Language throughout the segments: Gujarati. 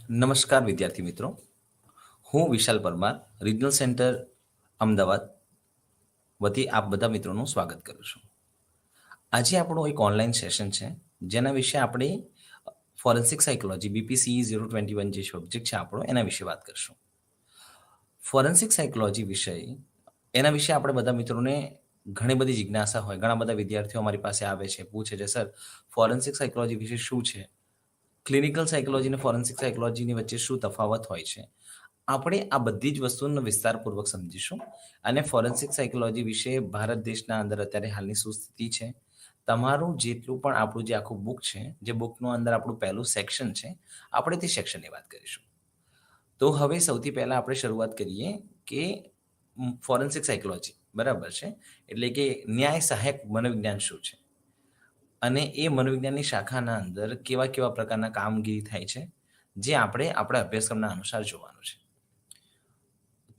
નમસ્કાર વિદ્યાર્થી મિત્રો, હું વિશાલ પરમાર રિજનલ સેન્ટર અમદાવાદ વતી આપ બધા મિત્રોનું સ્વાગત કરું છું. આજે આપણું એક ઓનલાઈન સેશન છે જેના વિશે આપણે ફોરેન્સિક સાયકોલોજી BPCE 021 જે સબ્જેક્ટ છે આપણો એના વિશે વાત કરશું. ફોરેન્સિક સાયકોલોજી વિષય એના વિશે આપણે બધા મિત્રોને ઘણી બધી જિજ્ઞાસા હોય. ઘણા બધા વિદ્યાર્થીઓ અમારી પાસે આવે છે, પૂછે છે, સર ફોરેન્સિક સાયકોલોજી વિશે શું છે? ક્લિનિકલ સાયકોલોજી અને ફોરેન્સિક સાયકોલોજીની વચ્ચે શું તફાવત હોય છે? આપણે આ બધી જ વસ્તુનો વિસ્તારપૂર્વક સમજીશું અને ફોરેન્સિક સાયકોલોજી વિશે ભારત દેશના અંદર અત્યારે હાલની શું સ્થિતિ છે, તમારું જેટલું પણ આપણું જે આખું બુક છે, જે બુકનું અંદર આપણું પહેલું સેક્શન છે, આપણે તે સેક્શનની વાત કરીશું. તો હવે સૌથી પહેલા આપણે શરૂઆત કરીએ કે ફોરેન્સિક સાયકોલોજી બરાબર છે, એટલે કે ન્યાય સહાયક મનોવિજ્ઞાન શું છે અને એ મનોવિજ્ઞાનની શાખાના અંદર કેવા કેવા પ્રકારના કામગીરી થાય છે, જે આપણે આપણા અભ્યાસક્રમના અનુસાર જોવાનું છે.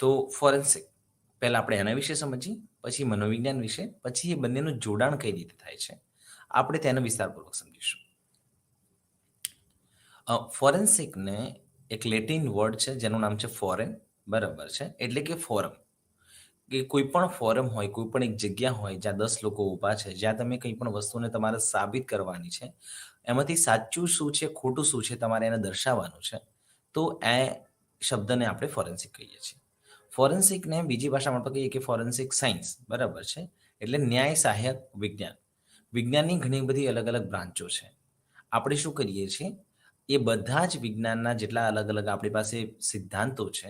તો ફોરેન્સિક પહેલા આપણે એના વિશે સમજીએ, પછી મનોવિજ્ઞાન વિશે, પછી એ બંનેનું જોડાણ કઈ રીતે થાય છે, આપણે તેનો વિસ્તારપૂર્વક સમજીશું. ફોરેન્સિકને એક લેટિન વર્ડ છે જેનું નામ છે ફોરેન, બરાબર છે, એટલે કે ફોરમ. કે કોઈ પણ ફોરમ હોય, કોઈ પણ એક જગ્યા હોય જ્યાં 10 લોકો ઊભા છે, જ્યાં તમે કંઈ પણ વસ્તુને તમારે સાબિત કરવાની છે, એમાંથી સાચું શું છે, ખોટું શું છે, તમારે એને દર્શાવવાનું છે, તો એ શબ્દને આપણે ફોરેન્સિક કહીએ છીએ. ફોરેન્સિકને બીજી ભાષામાં આપણે કહીએ કે ફોરેન્સિક સાયન્સ, બરાબર છે, એટલે ન્યાય સહાયક વિજ્ઞાન. વિજ્ઞાનની ઘણી બધી અલગ અલગ બ્રાન્ચો છે. આપણે શું કરીએ છીએ, એ બધા જ વિજ્ઞાનના જેટલા અલગ અલગ આપણી પાસે સિદ્ધાંતો છે,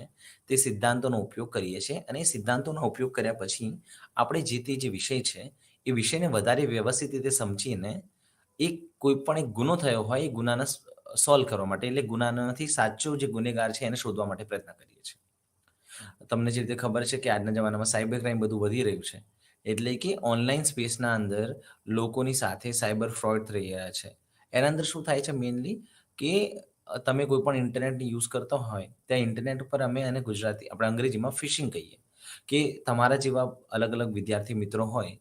તે સિદ્ધાંતોનો ઉપયોગ કરીએ છીએ અને એ સિદ્ધાંતોનો ઉપયોગ કર્યા પછી આપણે જે તે જે વિષય છે, એ વિષયને વધારે વ્યવસ્થિત રીતે સમજીને કોઈ પણ એક ગુનો થયો હોય એ ગુનાને સોલ્વ કરવા માટે, એટલે ગુનાનાથી સાચો જે ગુનેગાર છે એને શોધવા માટે પ્રયત્ન કરીએ છીએ. તમને જે રીતે ખબર છે કે આજના જમાનામાં સાયબર ક્રાઇમ બધું વધી રહ્યું છે, એટલે કે ઓનલાઈન સ્પેસના અંદર લોકોની સાથે સાયબર ફ્રોડ થઈ રહ્યા છે. એના અંદર શું થાય છે મેઇનલી કે તમે કોઈ પણ ઇન્ટરનેટની યુઝ કરતા હોય ત્યાં ઇન્ટરનેટ ઉપર અમે એને આપણે અંગ્રેજીમાં ફિશિંગ કહીએ, કે તમારા જેવા અલગ અલગ વિદ્યાર્થી મિત્રો હોય,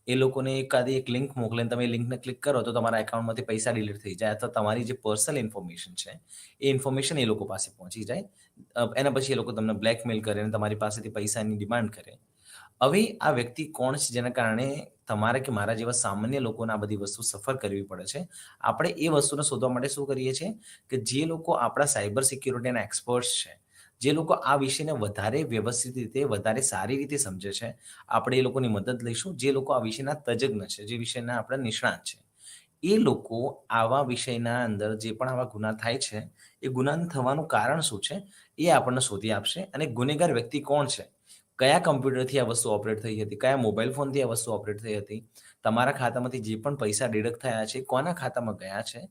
એ લોકોને એક લિંક મોકલે, તમે એ લિંકને ક્લિક કરો તો તમારા એકાઉન્ટમાંથી પૈસા ડિલીટ થઈ જાય, અથવા તમારી જે પર્સનલ ઇન્ફોર્મેશન છે એ ઇન્ફોર્મેશન એ લોકો પાસે પહોંચી જાય. એના પછી એ લોકો તમને બ્લેકમેલ કરે અને તમારી પાસેથી પૈસાની ડિમાન્ડ કરે. હવે આ વ્યક્તિ કોણ છે જેના કારણે તમારે કે મારા જેવા સામાન્ય લોકોને આ બધી વસ્તુ સફર કરવી પડે છે? આપણે એ વસ્તુને શોધવા માટે શું કરીએ છીએ કે જે લોકો આપણા સાયબર સિક્યુરિટીના એક્સપર્ટ્સ છે, જે લોકો આ વિષયને વધારે વ્યવસ્થિત રીતે, વધારે સારી રીતે સમજે છે, આપણે એ લોકોની મદદ લઈશું. જે લોકો આ વિષયના તજજ્ઞ છે, જે વિષયના આપણા નિષ્ણાત છે, એ લોકો આવા વિષયના અંદર જે પણ આવા ગુના થાય છે, એ ગુના થવાનું કારણ શું છે એ આપણને શોધી આપશે. અને ગુનેગાર વ્યક્તિ કોણ છે, કયા કમ્પ્યુટરથી આ વસ્તુ ઓપરેટ થઈ હતી, કયા મોબાઈલ ફોનથી આ વસ્તુ ઓપરેટ થઈ હતી, તમારા ખાતામાંથી જે પણ પૈસા ડિડક્ટ થયા છે, કોના ખાતામાં ગયા છે,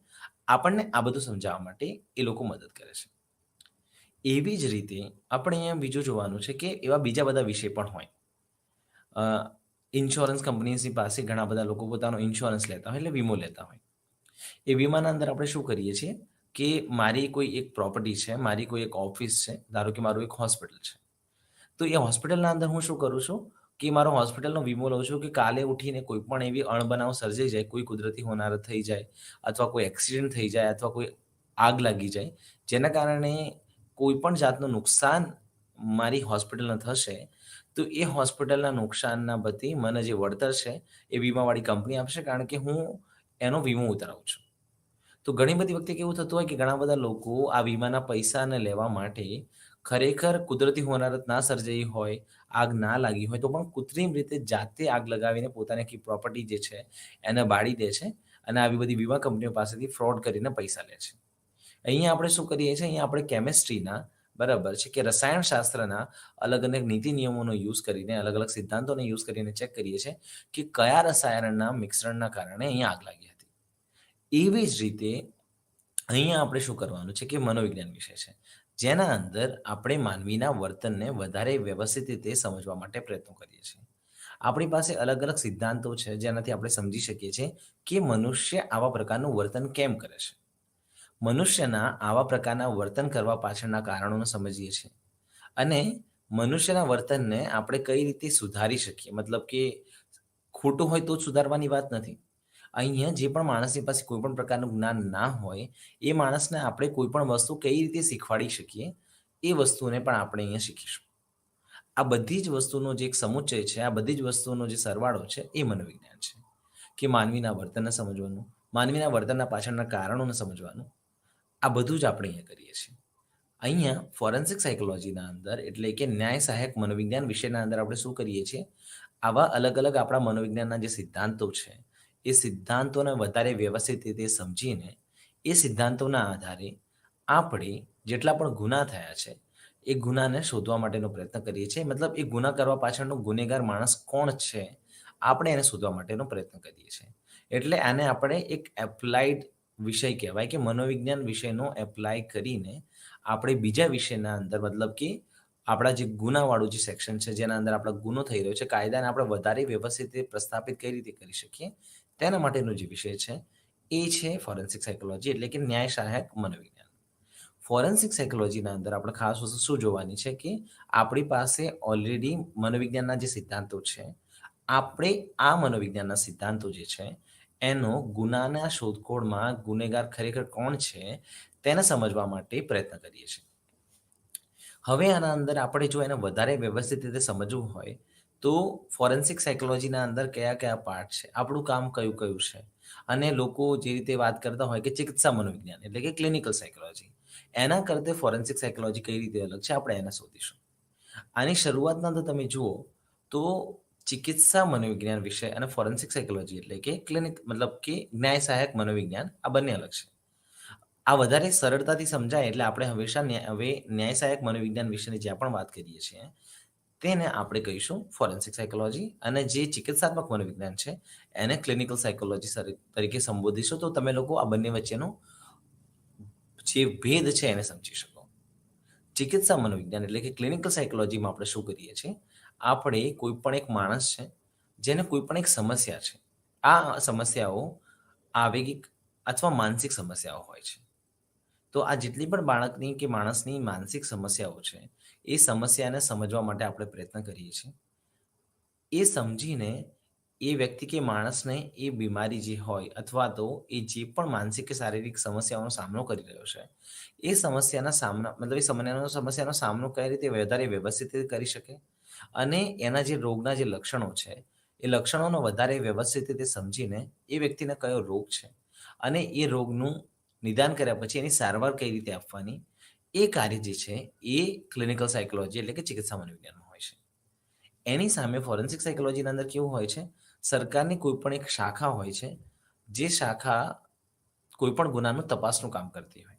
આપણને આ બધું સમજાવવા માટે એ લોકો મદદ કરે છે. એવી જ રીતે આપણે અહીંયા બીજું જોવાનું છે કે એવા બીજા બધા વિષય પણ હોય. ઇન્સ્યોરન્સ કંપનીઝની પાસે ઘણા બધા લોકો પોતાનો ઇન્સ્યોરન્સ લેતા હોય, એટલે વીમો લેતા હોય. એ વીમાના અંદર આપણે શું કરીએ છીએ કે મારી કોઈ એક પ્રોપર્ટી છે, મારી કોઈ એક ઓફિસ છે, ધારો કે મારું એક હોસ્પિટલ છે, તો એ હોસ્પિટલના અંદર હું શું કરું છું કે મારો હોસ્પિટલનો વીમો લઉં છું કે કાલે ઉઠીને કોઈ પણ એવી અણબનાવ સર્જાઈ જાય, કોઈ કુદરતી હોનારત થઈ જાય, અથવા કોઈ એક્સિડન્ટ થઈ જાય, અથવા કોઈ આગ લાગી જાય, જેના કારણે કોઈ પણ જાતનું નુકસાન મારી હોસ્પિટલને થશે, તો એ હોસ્પિટલના નુકસાનના બદલે મને જે વળતર છે એ વીમાવાળી કંપની આપશે, કારણ કે હું એનો વીમો ઉતરાવું છું. તો ઘણી બધી વખતે કેવું થતું હોય કે ઘણા બધા લોકો આ વીમાના પૈસાને લેવા માટે ખરેખર કુદરતી હોનારત ના સર્જાઈ હોય, આગ ના લાગી હોય, તો પણ કૃત્રિમ રીતે જાતે આગ લગાવીને પોતાની આખી પ્રોપર્ટી જે છે એને બાળી દે છે અને આવી બધી વીમા કંપનીઓ પાસેથી ફ્રોડ કરીને પૈસા લે છે. અહીંયા આપણે શું કરીએ છીએ, અહીંયા આપણે કેમિસ્ટ્રીના, બરાબર છે, કે રસાયણશાસ્ત્રના અલગ અલગ નીતિ નિયમોનો યુઝ કરીને, અલગ અલગ સિદ્ધાંતોને યુઝ કરીને ચેક કરીએ છીએ કે કયા રસાયણના મિશ્રણના કારણે અહીંયા આગ લાગી હતી. એવી જ રીતે અહીંયા આપણે શું કરવાનું છે કે મનોવિજ્ઞાન વિષય છે, જેના અંદર આપણે માનવીના વર્તનને વધારે વ્યવસ્થિત રીતે સમજવા માટે પ્રયત્નો કરીએ છીએ. આપણી પાસે અલગ અલગ સિદ્ધાંતો છે જેનાથી આપણે સમજી શકીએ છીએ કે મનુષ્ય આવા પ્રકારનું વર્તન કેમ કરે છે. મનુષ્યના આવા પ્રકારના વર્તન કરવા પાછળના કારણોને સમજીએ છીએ અને મનુષ્યના વર્તનને આપણે કઈ રીતે સુધારી શકીએ. મતલબ કે ખોટું હોય તો જ સુધારવાની વાત નથી. અહીંયા જે પણ માણસની પાસે કોઈ પણ પ્રકારનું જ્ઞાન ના હોય, એ માણસને આપણે કોઈ પણ વસ્તુ કઈ રીતે શીખવાડી શકીએ, એ વસ્તુને પણ આપણે અહીંયા શીખીશું. આ બધી જ વસ્તુનો જે એક સમુચ્ચય છે, આ બધી જ વસ્તુનો જે સરવાળો છે, એ મનોવિજ્ઞાન છે. કે માનવીના વર્તનને સમજવાનું, માનવીના વર્તનના પાછળના કારણોને સમજવાનું, આ બધું જ આપણે અહીંયા કરીએ છીએ. અહીંયા ફોરેન્સિક સાયકોલોજીના અંદર એટલે કે ન્યાય સહાયક મનોવિજ્ઞાન વિષયના અંદર આપણે શું કરીએ છીએ? આવા અલગ-અલગ આપણા મનોવિજ્ઞાનના જે સિદ્ધાંતો છે, એ સિદ્ધાંતોને વધારે વ્યવસ્થિત રીતે સમજીને, એ સિદ્ધાંતોના આધારે આપણે જેટલા પણ ગુના થયા છે, એ ગુનાને શોધવા માટેનો પ્રયત્ન કરીએ છીએ. મતલબ એ ગુના કરવા પાછળનો ગુનેગાર માણસ કોણ છે, આપણે એને શોધવા માટેનો પ્રયત્ન કરીએ છીએ. એટલે આને આપણે એક એપ્લાઇડ વિષય કહેવાય કે મનોવિજ્ઞાન વિષયનો એપ્લાય કરીને આપણે બીજા વિષયના અંદર મતલબ કે આપણા જે ગુનાવાળું જે સેક્શન છે, જેના અંદર આપણો ગુનો થઈ રહ્યો છે, કાયદાને આપણે વધારે વ્યવસ્થિત રીતે પ્રસ્થાપિત કઈ રીતે કરી શકીએ, તેના માટેનો જે વિષય છે, એ છે ફોરેન્સિક સાયકોલોજી એટલે કે ન્યાય સહાયક મનોવિજ્ઞાન. ફોરેન્સિક સાયકોલોજીના અંદર આપણે ખાસ વસ્તુ શું જોવાની છે કે આપણી પાસે ઓલરેડી મનોવિજ્ઞાનના જે સિદ્ધાંતો છે, આપણે આ મનોવિજ્ઞાનના સિદ્ધાંતો જે છે, એનો ગુનાના શોધખોળમાં ગુનેગાર ખરેખર કોણ છે, તેને સમજવા માટે પ્રયત્ન કરીએ છીએ. હવે આના અંદર આપણે જો એને વધારે વ્યવસ્થિત રીતે સમજવું હોય, તો ફોરેન્સિક સાયકોલોજીના અંદર કયા-કયા પાર્ટ છે, આપણું કામ કયું-કયું છે અને લોકો જે રીતે વાત કરતા હોય કે ચિકિત્સા મનોવિજ્ઞાન એટલે કે ક્લિનિકલ સાયકોલોજી, એના કરતે ફોરેન્સિક સાયકોલોજી કઈ રીતે અલગ છે, આપણે એને શોધીશું. આની શરૂઆતના અંદર તમે જુઓ, તો ચિકિત્સા મનોવિજ્ઞાન વિષય અને ફોરેન્સિક સાયકોલોજી એટલે કે ક્લિનિક મતલબ કે ન્યાય સહાયક મનોવિજ્ઞાન આ બંને અલગ છે. આ વધારે સરળતાથી સમજાય એટલે આપણે હંમેશા હવે ન્યાય સહાયક મનોવિજ્ઞાન વિશેની જ્યાં પણ વાત કરીએ છીએ, તેને આપણે કહીશું ફોરેન્સિક સાયકોલોજી અને જે ચિકિત્સાત્મક મનોવિજ્ઞાન છે, એને ક્લિનિકલ સાયકોલોજી તરીકે સંબોધીશું. તો તમે લોકો આ બંને વચ્ચેનો જે ભેદ છે એને સમજી શકો. ચિકિત્સા મનોવિજ્ઞાન એટલે કે ક્લિનિકલ સાયકોલોજીમાં આપણે શું કરીએ છીએ? આપણે કોઈ પણ એક માણસ છે, જેને કોઈ પણ એક સમસ્યા છે. આ સમસ્યાઓ આવેગિક અથવા માનસિક સમસ્યાઓ હોય છે. તો આ જેટલી પણ બાળકની કે માણસની માનસિક સમસ્યાઓ છે, એ સમસ્યાને સમજવા માટે આપણે પ્રયત્ન કરીએ છીએ. એ સમજીને એ વ્યક્તિ કે માણસને એ બીમારી જે હોય અથવા તો એ જે પણ માનસિક કે શારીરિક સમસ્યાઓનો સામનો કરી રહ્યો છે, એ સમસ્યાના સામના મતલબ એ સમસ્યાનો સામનો કઈ રીતે વધારે વ્યવસ્થિત રીતે કરી શકે અને એના જે રોગના જે લક્ષણો છે, એ લક્ષણોનો વધારે વ્યવસ્થિત રીતે સમજીને એ વ્યક્તિને કયો રોગ છે અને એ રોગનું નિદાન કર્યા પછી એની સારવાર કઈ રીતે આપવાની, એ કાર્ય જે છે, એ ક્લિનિકલ સાયકોલોજી એટલે કે ચિકિત્સા મનોવિજ્ઞાનમાં હોય છે. એની સામે ફોરેન્સિક સાયકોલોજીના અંદર કેવું હોય છે, સરકારની કોઈ પણ એક શાખા હોય છે, જે શાખા કોઈ પણ ગુનાનું તપાસનું કામ કરતી હોય.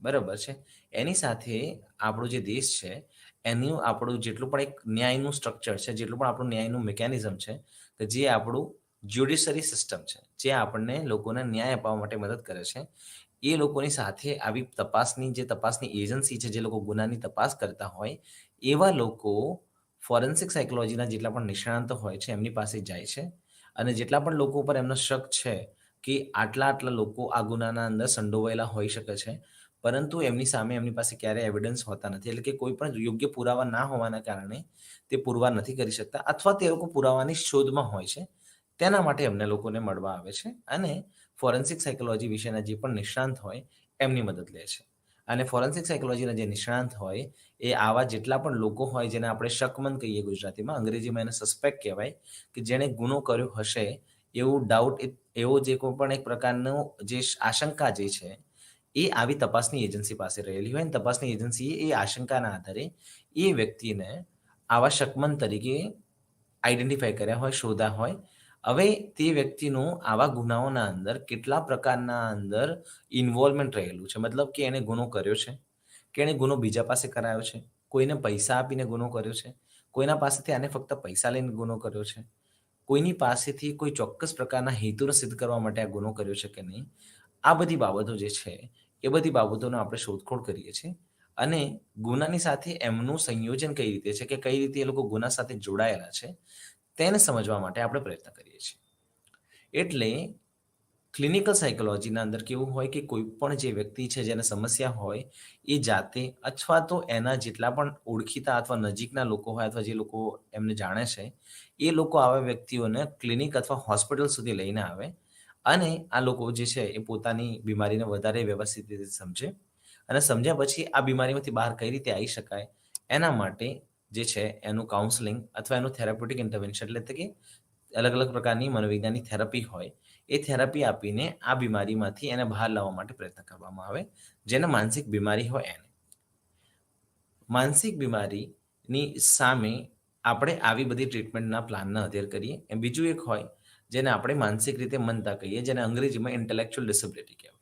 બરાબર છે. એની સાથે આપણો જે દેશ છે, એનું આપણું જેટલું પણ એક ન્યાયનું સ્ટ્રક્ચર છે, જેટલું પણ આપણું ન્યાયનું મિકેનિઝમ છે, કે જે આપણું જ્યુડિશરી સિસ્ટમ છે, જે આપણને લોકોને ન્યાય અપાવવા માટે મદદ કરે છે. એ લોકોની સાથે આવી તપાસની એજન્સી છે, જે લોકો ગુનાની તપાસ કરતા હોય, એવા લોકો ફોરેન્સિક સાયકોલોજીના જેટલા પણ નિષ્ણાતો હોય છે, એમની પાસે જાય છે અને જેટલા પણ લોકો પર એમનો શક છે કે આટલા-આટલા લોકો આ ગુનાના અંદર સંડોવાયેલા હોઈ શકે છે, પરંતુ એમની સામે એમની પાસે ક્યારેય એવિડન્સ હોતા નથી. એટલે કે કોઈ પણ યોગ્ય પુરાવા ના હોવાના કારણે તે પુરવાર નથી કરી શકતા અથવા તે લોકો પુરાવાની શોધમાં હોય છે. તેના માટે એમને લોકોને મળવા આવે છે અને ફોરેન્સિક સાયકોલોજી વિશેના જે પણ નિષ્ણાંત હોય, એમની મદદ લે છે. અને ફોરેન્સિક સાયકોલોજીના જે નિષ્ણાંત હોય, એ આવા જેટલા પણ લોકો હોય, જેને આપણે શકમંદ કહીએ ગુજરાતીમાં, અંગ્રેજીમાં એને સસ્પેક્ટ કહેવાય, કે જેણે ગુનો કર્યો હશે એવું ડાઉટ એવો જે કોઈ પણ એક પ્રકારનો જે આશંકા જે છે, એ આવી તપાસની એજન્સી પાસે રહેલી હોય અને તપાસની એજન્સીએ એ આશંકાના આધારે એ વ્યક્તિને આવા શકમંદ તરીકે આઈડેન્ટિફાઈ કર્યા હોય, શોધ્યા હોય. હવે તે વ્યક્તિનું આવા ગુનાઓના અંદર કેટલા પ્રકારના અંદર ઇન્વોલ્વમેન્ટ રહેલું છે. મતલબ કે એણે ગુનો કર્યો છે, કે એણે ગુનો બીજા પાસે કરાયો છે, કોઈને પૈસા આપીને ગુનો કર્યો છે, કોઈના પાસેથી આને ફક્ત પૈસા લઈને ગુનો કર્યો છે, કોઈની પાસેથી કોઈ ચોક્કસ પ્રકારના હેતુને સિદ્ધ કરવા માટે આ ગુનો કર્યો છે કે નહીં. આ બધી બાબતો જે છે, એ બધી બાબતોનો આપણે શોધખોળ કરીએ છીએ અને ગુનાની સાથે એમનું સંયોજન કઈ રીતે છે, કે કઈ રીતે એ લોકો ગુના સાથે જોડાયેલા છે, તેને સમજવા માટે આપણે પ્રયત્ન કરીએ છીએ. એટલે ક્લિનિકલ સાયકોલોજીના અંદર કેવું હોય કે કોઈ પણ જે વ્યક્તિ છે, જેને સમસ્યા હોય, એ જાતે અથવા તો એના જેટલા પણ ઓળખીતા અથવા નજીકના લોકો હોય અથવા જે લોકો એમને જાણે છે, એ લોકો આવા વ્યક્તિઓને ક્લિનિક અથવા હોસ્પિટલ સુધી લઈને આવે અને આ લોકો જે છે એ પોતાની બીમારીને વધારે વ્યવસ્થિત રીતે સમજે અને સમજ્યા પછી આ બીમારીમાંથી બહાર કઈ રીતે આવી શકાય એના માટે જે છે એનું કાઉન્સેલિંગ અથવા એનું થેરાપ્યુટિક ઇન્ટરવેન્શન એટલે કે અલગ-અલગ પ્રકારની મનોવૈજ્ઞાનિક થેરપી હોય, એ થેરપી આપીને આ બીમારીમાંથી એને બહાર લાવવા માટે પ્રયત્ન કરવામાં આવે, જેને માનસિક બીમારી હોય એને. માનસિક બીમારીની સામે આપણે આવી બધી ટ્રીટમેન્ટના પ્લાનના અધ્યયન કરીએ. એમ બીજું એક હોય, જેને આપણે માનસિક રીતે મંદતા કહીએ, જેને અંગ્રેજીમાં ઇન્ટેલેક્ચ્યુઅલ ડિસેબિલિટી કહેવાય.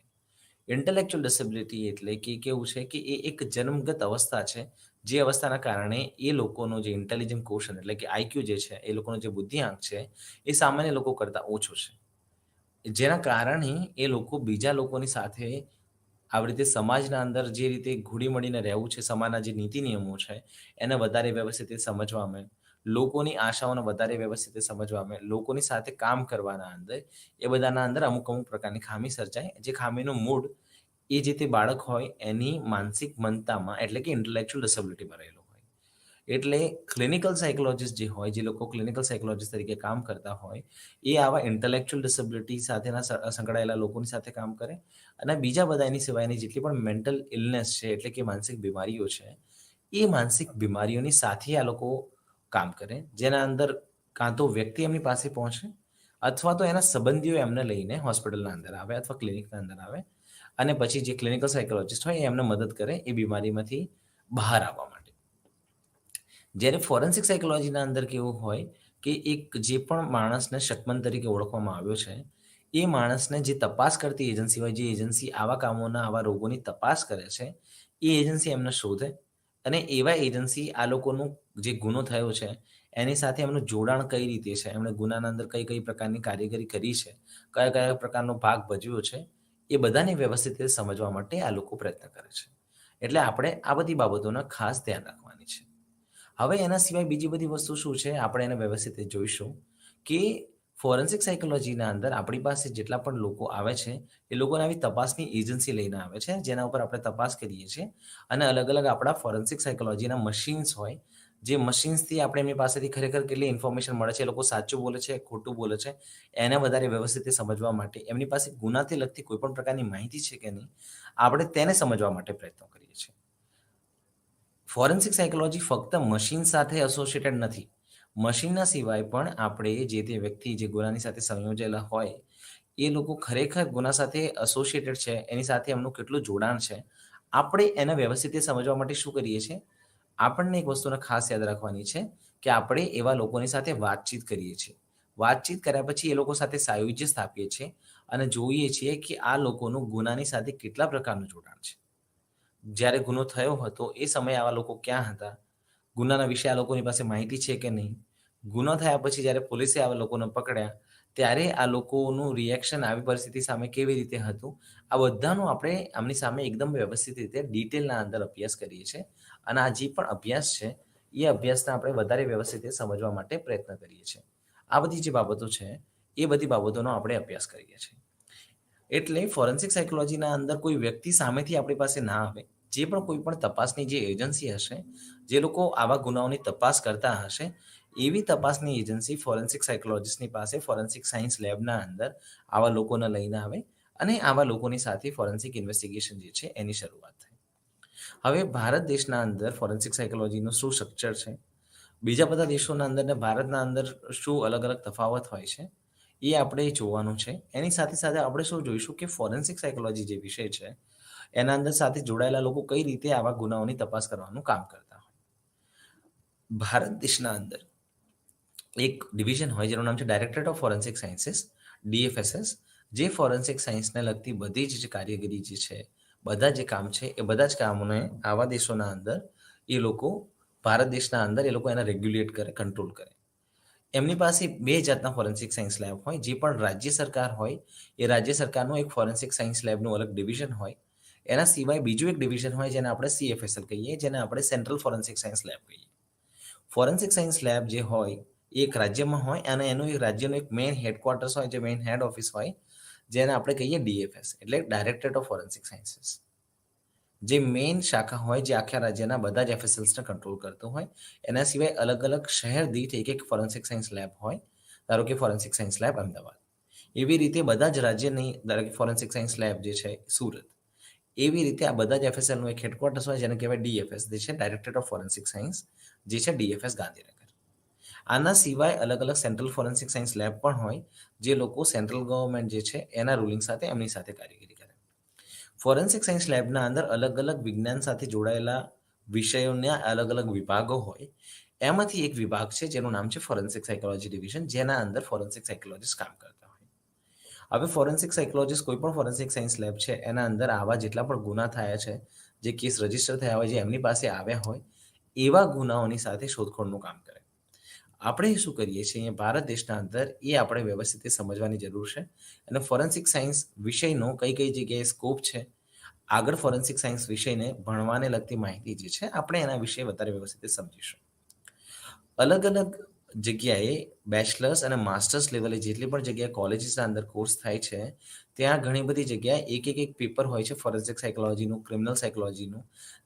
ઇન્ટેલેક્ચ્યુઅલ ડિસેબિલિટી એટલે કે કેવું છે કે એ એક જન્મગત અવસ્થા છે, જે અવસ્થાના કારણે એ લોકોનો જે ઇન્ટેલિજન્ટ ક્વોશન્ટ એટલે કે આઈક્યુ જે છે, એ લોકોનો જે બુદ્ધિઆંક છે, એ સામાન્ય લોકો કરતાં ઓછો છે. જેના કારણે એ લોકો બીજા લોકોની સાથે આવી રીતે સમાજના અંદર જે રીતે ઘુળી-મળીને રહેવું છે, સમાજના જે નીતિ નિયમો છે, એને વધારે વ્યવસ્થિત રીતે સમજવામાં, લોકોની આશાઓને વધારે વ્યવસ્થિત રીતે સમજવામાં, લોકોની સાથે કામ કરવાના અંદર, એ બધાના અંદર અમુક-અમુક પ્રકારની ખામી સર્જાય. જે ખામીનું મૂળ એ જે તે બાળક હોય એની માનસિક મંદતામાં એટલે કે ઇન્ટેલેક્ચ્યુઅલ ડિસેબિલિટીમાં રહેલો હોય. એટલે ક્લિનિકલ સાયકોલોજીસ્ટ જે હોય, જે લોકો ક્લિનિકલ સાયકોલોજીસ્ટ તરીકે કામ કરતા હોય, એ આવા ઇન્ટેલેક્ચ્યુઅલ ડિસેબિલિટી સાથેના સંકળાયેલા લોકોની સાથે કામ કરે અને બીજા બધા એની સિવાયની જેટલી પણ મેન્ટલ ઇલનેસ છે, એટલે કે માનસિક બીમારીઓ છે, એ માનસિક બીમારીઓની સાથે આ લોકો કામ કરે, જેના અંદર કાં તો વ્યક્તિ એમની પાસે પહોંચે અથવા તો એના સંબંધીઓ એમને લઈને હોસ્પિટલના અંદર આવે અથવા ક્લિનિકના અંદર આવે અને પછી જે ક્લિનિકલ સાયકોલોજીસ્ટ હોય એ એમને મદદ કરે એ બીમારીમાંથી બહાર આવવા માટે. જ્યારે ફોરેન્સિક સાયકોલોજીના અંદર કેવું હોય કે એક જે પણ માણસને શકમન તરીકે ઓળખવામાં આવ્યો છે, એ માણસને જે તપાસ કરતી એજન્સી હોય, જે એજન્સી આવા કામોના, આવા રોગોની તપાસ કરે છે, એ એજન્સી એમને શોધે અને એવા એજન્સી આ લોકોનું જે ગુનો થયો છે, એની સાથે એમનું જોડાણ કઈ રીતે છે, એમણે ગુનાના અંદર કઈ-કઈ પ્રકારની કારીગરી કરી છે, કયા-કયા પ્રકારનો ભાગ ભજવ્યો છે, એ બધાને વ્યવસ્થિત રીતે સમજવા માટે આ લોકો પ્રયત્ન કરે છે. એટલે આપણે આ બધી બાબતોના ખાસ ધ્યાન રાખવાની છે. હવે એના સિવાય બીજી બધી વસ્તુ શું છે, આપણે એને વ્યવસ્થિત રીતે જોઈશું કે ફોરેન્સિક સાયકોલોજીના અંદર આપણી પાસે જેટલા પણ લોકો આવે છે, એ લોકોને આવી તપાસની એજન્સી લઈને આવે છે, જેના ઉપર આપણે તપાસ કરીએ છીએ અને અલગ-અલગ આપણા ફોરેન્સિક સાયકોલોજીના મશીન્સ હોય, જે મશીન્સથી આપણે એમની પાસેથી ખરેખર કેટલી ઇન્ફોર્મેશન મળે છે, એ લોકો સાચું બોલે છે, ખોટું બોલે છે, એને વધારે વ્યવસ્થિત રીતે સમજવા માટે એમની પાસે ગુનાથી લગતી કોઈપણ પ્રકારની માહિતી છે કે નહીં, આપણે તેને સમજવા માટે પ્રયત્નો કરીએ છીએ. ફોરેન્સિક સાયકોલોજી ફક્ત મશીન સાથે એસોસિએટેડ નથી. મશીનના સિવાય પણ આપણે જે તે વ્યક્તિ જે ગુનાની સાથે સંયોજેલા હોય, એ લોકો ખરેખર ગુના સાથે એસોસિએટેડ છે, એની સાથે એમનું કેટલું જોડાણ છે. આપણે એને વ્યવસ્થિત રીતે સમજવા માટે શું કરીએ છીએ? આપણને એક વસ્તુને ખાસ યાદ રાખવાની છે કે આપણે એવા લોકોની સાથે વાતચીત કરીએ છીએ. વાતચીત કર્યા પછી એ લોકો સાથે સાયુજ્ય સ્થાપીએ છીએ અને જોઈએ છીએ કે આ લોકોનું ગુનાની સાથે કેટલા પ્રકારનું જોડાણ છે. જ્યારે ગુનો થયો હતો એ સમયે આવા લોકો ક્યાં હતા? ગુનાના વિશે આ લોકોની પાસે માહિતી છે કે નહીં? ગુનો થયા પછી જ્યારે પોલીસે આવા લોકોને પકડ્યા, ત્યારે આ લોકોનું રિએક્શન આવી પરિસ્થિતિ સામે કેવી રીતે હતું? આ બધાનું આપણે આમની સામે એકદમ વ્યવસ્થિત રીતે ડિટેલના અંદર અભ્યાસ કરીએ છીએ અને આ જે પણ અભ્યાસ છે, એ અભ્યાસને આપણે વધારે વ્યવસ્થિત રીતે સમજવા માટે પ્રયત્ન કરીએ છીએ. આ બધી જે બાબતો છે, એ બધી બાબતોનો આપણે અભ્યાસ કરીએ છીએ. એટલે ફોરેન્સિક સાયકોલોજીના અંદર કોઈ વ્યક્તિ સામેથી આપણી પાસે ના આવે. જે પણ કોઈ પણ તપાસની જે એજન્સી હશે, જે લોકો આવા ગુનાઓની તપાસ કરતા હશે, એવી તપાસની એજન્સી ફોરેન્સિક સાયકોલોજીસ્ટની પાસે ફોરેન્સિક સાયન્સ લેબના અંદર આવા લોકોને લઈને આવે અને આવા લોકોની સાથે ફોરેન્સિક ઇન્વેસ્ટિગેશન જે છે એની શરૂઆત થાય. હવે ભારત દેશના અંદર ફોરેન્સિક સાયકોલોજીનું શું સ્ટ્રક્ચર છે? બીજા બધા દેશોના અંદર અને ભારતના અંદર શું અલગ-અલગ તફાવત હોય છે? એ આપણે જોવાનું છે. એની સાથે-સાથે આપણે શું જોઈશું કે ફોરેન્સિક સાયકોલોજી જે વિષય છે, એના અંદર સાથે જોડાયેલા લોકો કઈ રીતે આવા ગુનાઓની તપાસ કરવાનું કામ કરતા હોય. ભારત દેશના અંદર એક ડિવિઝન હોય જેનું નામ છે directorate of forensic sciences, DFSS, જે ફોરેન્સિક સાયન્સને લગતી બધી જ કાર્યગરી જે છે, બધા જે કામ છે, એ બધા જ કામોને આવા દેશોના અંદર એ લોકો ભારત દેશના અંદર એ લોકો એને રેગ્યુલેટ કરે, કંટ્રોલ કરે. એમની પાસે 2 જાતના ફોરેન્સિક સાયન્સ લેબ હોય. જે પણ રાજ્ય સરકાર હોય, એ રાજ્ય સરકારનું એક ફોરેન્સિક સાયન્સ લેબનું અલગ ડિવિઝન હોય. એના સિવાય બીજું એક ડિવિઝન હોય જેને આપણે CFSL કહીએ, જેને આપણે સેન્ટ્રલ ફોરેન્સિક સાયન્સ લેબ કહીએ. ફોરેન્સિક સાયન્સ લેબ જે હોય, એ એક રાજ્યમાં હોય અને એનું એક રાજ્યનું એક મેઇન હેડક્વાર્ટર્સ હોય, જે મેઇન હેડ ઓફિસ હોય, જેને આપણે કહીએ DFS એટલે ડાયરેક્ટરેટ ઓફ ફોરેન્સિક સાયન્સીસ. જે મેઇન શાખા હોય, જે આખા રાજ્યના બધા જ FSLsને કંટ્રોલ કરતું હોય. એના સિવાય અલગ-અલગ શહેર દીઠ એક-એક ફોરેન્સિક સાયન્સ લેબ હોય. ધારો કે ફોરેન્સિક સાયન્સ લેબ અમદાવાદ. એવી રીતે બધા જ રાજ્યની ધારો કે ફોરેન્સિક સાયન્સ લેબ જે છે સુરત, એવી રીતે આ બધા જ એફએસએલનું એક હેડક્વાર્ટર્સ હોય જેને કહેવાય ડીએફએસ, જે છે ડાયરેક્ટરેટ ઓફ ફોરેન્સિક સાયન્સ, જે છે ડીએફએસ ગાંધીનગર. આના સિવાય અલગ અલગ સેન્ટ્રલ ફોરેન્સિક સાયન્સ લેબ પણ હોય, જે લોકો સેન્ટ્રલ ગવર્મેન્ટ જે છે એના રૂલિંગ સાથે એમની સાથે કારીગરી કરે. ફોરેન્સિક સાયન્સ લેબના અંદર અલગ અલગ વિજ્ઞાન સાથે જોડાયેલા વિષયોના અલગ અલગ વિભાગો હોય. એમાંથી એક વિભાગ છે જેનું નામ છે ફોરેન્સિક સાયકોલોજી ડિવિઝન, જેના અંદર ફોરેન્સિક સાયકોલોજીસ્ટ કામ કરતા હોય. હવે ફોરેન્સિક સાયકોલોજીસ્ટ કોઈ પણ ફોરેન્સિક સાયન્સ લેબ છે એના અંદર આવા જેટલા પણ ગુના થયા છે, જે કેસ રજીસ્ટર થયા હોય, જે એમની પાસે આવ્યા હોય, એવા ગુનાઓની સાથે શોધખોળનું કામ કરે. આપણે શું કરીએ છીએ અહીંયા ભારત દેશના અંદર, એ આપણે વ્યવસ્થિત સમજવાની જરૂર છે. અને ફોરેન્સિક સાયન્સ વિષયનો કઈ કઈ જગ્યાએ સ્કોપ છે, આગળ ફોરેન્સિક સાયન્સ વિષયને ભણવાને લગતી માહિતી જે છે આપણે એના વિશે વધારે વ્યવસ્થિત સમજીશું. અલગ અલગ જગ્યાએ બેચલર્સ અને માસ્ટર્સ લેવલે જેટલી પણ જગ્યાએ કોલેજીસના અંદર કોર્સ થાય છે, ત્યાં ઘણી બધી જગ્યાએ એક પેપર હોય છે ફોરેન્સિક સાયકોલોજીનું, ક્રિમિનલ સાયકોલોજીનું,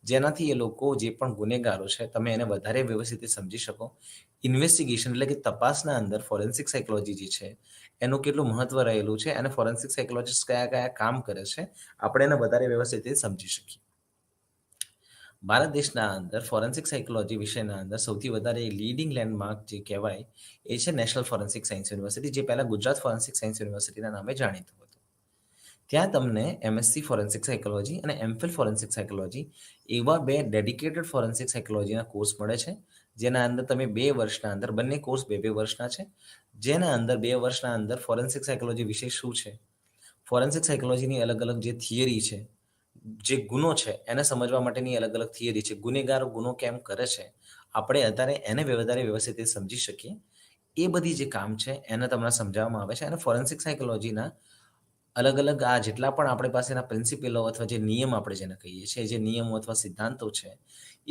જેનાથી એ લોકો જે પણ ગુનેગારો છે તમે એને વધારે વ્યવસ્થિત સમજી શકો. ઇન્વેસ્ટિગેશન એટલે કે તપાસના અંદર ફોરેન્સિક સાયકોલોજી જે છે એનું કેટલું મહત્વ રહેલું છે અને ફોરેન્સિક સાયકોલોજીસ્ટ કયા કયા કામ કરે છે, આપણે એને વધારે વ્યવસ્થિત સમજી શકીએ. ભારત દેશના અંદર ફોરેન્સિક સાયકોલોજી વિષયના અંદર સૌથી વધારે લીડિંગ લેન્ડમાર્ક જે કહેવાય એ છે નેશનલ ફોરેન્સિક સાયન્સ યુનિવર્સિટી, જે પહેલાં ગુજરાત ફોરેન્સિક સાયન્સ યુનિવર્સિટીના નામે જાણીતું હતું. ત્યાં તમને એમએસસી ફોરેન્સિક સાયકોલોજી અને એમફિલ ફોરેન્સિક સાયકોલોજી એવા બે ડેડિકેટેડ ફોરેન્સિક સાયકોલોજીના કોર્સ મળે છે, જેના અંદર તમે 2 વર્ષના અંદર, બંને કોર્સ 2-2 વર્ષના છે, જેના અંદર 2 વર્ષના અંદર ફોરેન્સિક સાયકોલોજી વિષય શું છે, ફોરેન્સિક સાયકોલોજીની અલગ અલગ જે થિયરી છે, જે ગુનો છે એને સમજવા માટેની અલગ અલગ થિયરી છે, ગુનેગારો ગુનો કેમ કરે છે, આપણે અત્યારે એને વધારે વ્યવસ્થિત સમજી શકીએ, એ બધી જે કામ છે એને તમને સમજાવવામાં આવે છે. અને ફોરેન્સિક સાયકોલોજીના અલગ અલગ આ જેટલા પણ આપણી પાસેના પ્રિન્સિપલો અથવા જે નિયમ આપણે જેને કહીએ છીએ, જે નિયમો અથવા સિદ્ધાંતો છે,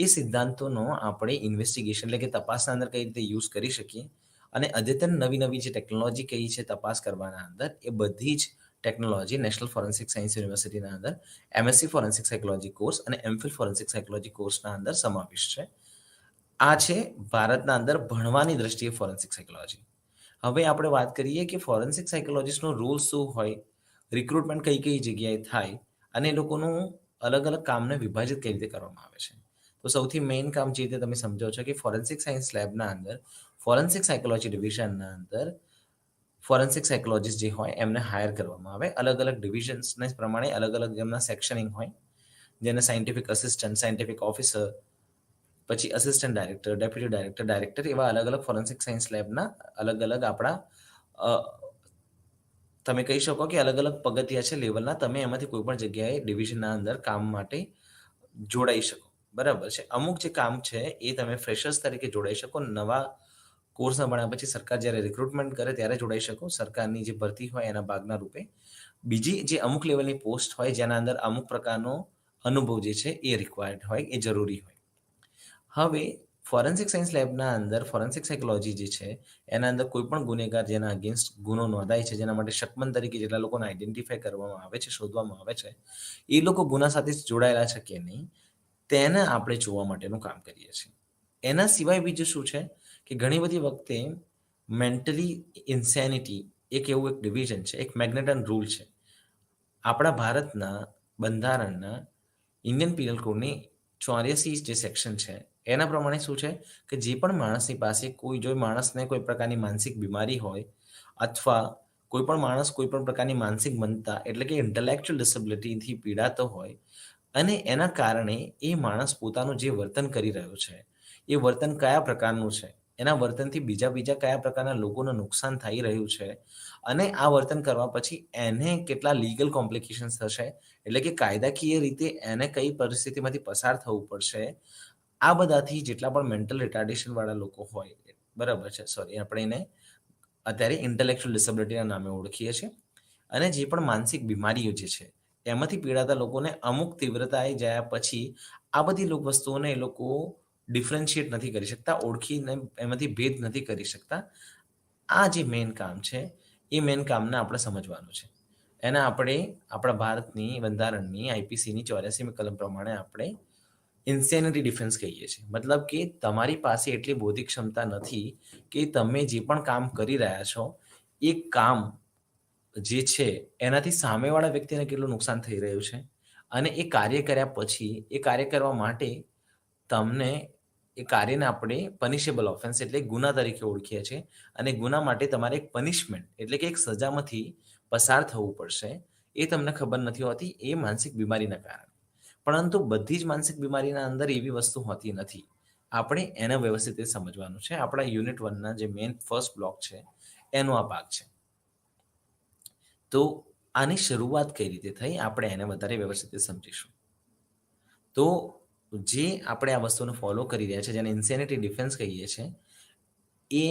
એ સિદ્ધાંતોનો આપણે ઇન્વેસ્ટિગેશન એટલે કે તપાસના અંદર કઈ રીતે યુઝ કરી શકીએ. અને અદ્યતન નવી નવી જે ટેકનોલોજી કઈ છે તપાસ કરવાના અંદર, એ બધી જ ટેકનોલોજી નેશનલ ફોરેન્સિક સાયન્સ યુનિવર્સિટીના અંદર એમએસસી ફોરેન્સિક સાયકોલોજી કોર્સ અને એમફિલ ફોરેન્સિક સાયકોલોજી કોર્સના અંદર સમાવિષ્ટ છે. આ છે ભારતના અંદર ભણવાની દ્રષ્ટિએ ફોરેન્સિક સાયકોલોજી. હવે આપણે વાત કરીએ કે ફોરેન્સિક સાયકોલોજીસ્ટનો રોલ શું હોય, રિક્રુટમેન્ટ કઈ કઈ જગ્યાએ થાય અને એ લોકોનું અલગ અલગ કામને વિભાજિત કઈ રીતે કરવામાં આવે છે. તો સૌથી મેઇન કામ જે રીતે તમે સમજો છો કે ફોરેન્સિક સાયન્સ લેબના અંદર ફોરેન્સિક સાયકોલોજી ડિવિઝનના અંદર ફોરેન્સિક સાયકોલોજીસ્ટ જે હોય એમને હાયર કરવામાં આવે. અલગ અલગ ડિવિઝન્સને પ્રમાણે અલગ અલગ એમના સેક્શનિંગ હોય, જેને સાયન્ટિફિક અસિસ્ટન્ટ, સાયન્ટિફિક ઓફિસર, પછી assistant director, deputy director, director, એવા અલગ અલગ ફોરેન્સિક સાયન્સ લેબના અલગ અલગ આપણા અ, તમે કહી શકો કે અલગ અલગ પગથિયા છે લેવલના, તમે એમાંથી કોઈ પણ જગ્યાએ ડિવિઝનના અંદર કામ માટે જોડાઈ શકો. બરાબર છે. અમુક જે કામ છે એ તમે ફ્રેશર્સ તરીકે જોડાઈ શકો, નવા કોર્સના ભણ્યા પછી સરકાર જ્યારે રિક્રુટમેન્ટ કરે ત્યારે જોડાઈ શકો, સરકારની જે ભરતી હોય એના ભાગના રૂપે. બીજી જે અમુક લેવલની પોસ્ટ હોય જેના અંદર અમુક પ્રકારનો અનુભવ જે છે એ રિક્વાયર્ડ હોય, એ જરૂરી હોય. હવે ફોરેન્સિક સાયન્સ લેબના અંદર ફોરેન્સિક સાયકોલોજી જે છે એના અંદર કોઈ પણ ગુનેગાર જેના અગેન્સ્ટ ગુનો નોંધાય છે, જેના માટે શકમન તરીકે જેટલા લોકોને આઈડેન્ટિફાય કરવામાં આવે છે, શોધવામાં આવે છે, એ લોકો ગુના સાથે જોડાયેલા છે કે નહીં, તેને આપણે જોવા માટેનું કામ કરીએ છીએ. એના સિવાય બીજું શું છે કે ઘણી બધી વખતે મેન્ટલી ઇન્સેનિટી એક એવું એક ડિવિઝન છે, એક મેગ્નેટન રૂલ છે. આપણા ભારતના બંધારણના ઇન્ડિયન પિનલ કોડની 84 જે સેક્શન છે એના પ્રમાણે શું છે કે જે પણ માણસની પાસે જો માણસને કોઈ પ્રકારની માનસિક બીમારી હોય, અથવા કોઈ પણ માણસ કોઈ પણ પ્રકારની માનસિક મંદતા એટલે કે ઇન્ટેલેક્ચ્યુઅલ ડિસેબિલિટીથી પીડાતો હોય અને એના કારણે એ માણસ પોતાનું જે વર્તન કરી રહ્યો છે, એ વર્તન કયા પ્રકારનું છે, એના વર્તનથી બીજા કયા પ્રકારના લોકોને નુકસાન થઈ રહ્યું છે, અને આ વર્તન કરવા પછી એને કેટલા લીગલ કોમ્પ્લિકેશન્સ થશે, એટલે કે કાયદાકીય રીતે એને કઈ પરિસ્થિતિમાંથી પસાર થવું પડશે. આ બધાથી જેટલા પણ મેન્ટલ રિટાર્ડેશન વાળા લોકો હોય, બરાબર છે, સોરી, આપણે એને અત્યારે ઇન્ટેલેક્ચ્યુઅલ ડિસેબિલિટીના નામે ઓળખીએ છીએ, અને જે પણ માનસિક બીમારીઓ જે છે એમાંથી પીડાતા લોકોને અમુક તીવ્રતાએ જયા પછી આ બધી વસ્તુઓને એ લોકો ડિફરન્શિએટ નથી કરી શકતા, ઓળખીને એમાંથી ભેદ નથી કરી શકતા. આ જે મેઇન કામ છે એ મેઇન કામને આપણે સમજવાનું છે. એના આપણે આપણા ભારતની બંધારણની આઈપીસીની 84મી કલમ પ્રમાણે આપણે ઇન્સેનિટી ડિફેન્સ કહીએ છીએ. મતલબ કે તમારી પાસે એટલી બૌદ્ધિક ક્ષમતા નથી કે તમે જે પણ કામ કરી રહ્યા છો એ કામ જે છે એનાથી સામેવાળા વ્યક્તિને કેટલું નુકસાન થઈ રહ્યું છે અને એ કાર્ય કર્યા પછી એ કાર્ય કરવા માટે તમને એ કાર્યને આપણે પનિશેબલ ઓફેન્સ એટલે ગુના તરીકે ઓળખીએ છીએ અને ગુના માટે તમારે એક પનિશમેન્ટ એટલે કે એક સજામાંથી પસાર થવું પડશે. એ તમને ખબર નથી હોતી એ માનસિક બીમારીના કારણે. પરંતુ બધી જ માનસિક બીમારીના અંદર એવી વસ્તુ હોતી નથી. આપણે એને વ્યવસ્થિત રીતે સમજવાનું છે. આપણા યુનિટ 1ના જે મેઇન ફર્સ્ટ બ્લોક છે એનો આ ભાગ છે. તો આની શરૂઆત કઈ રીતે થઈ આપણે એને વધારે વ્યવસ્થિત રીતે સમજીશું. તો જે આપણે આ વસ્તુને ફોલો કરી રહ્યા છે જેને ઇન્સેનિટી ડિફેન્સ કહીએ છીએ એ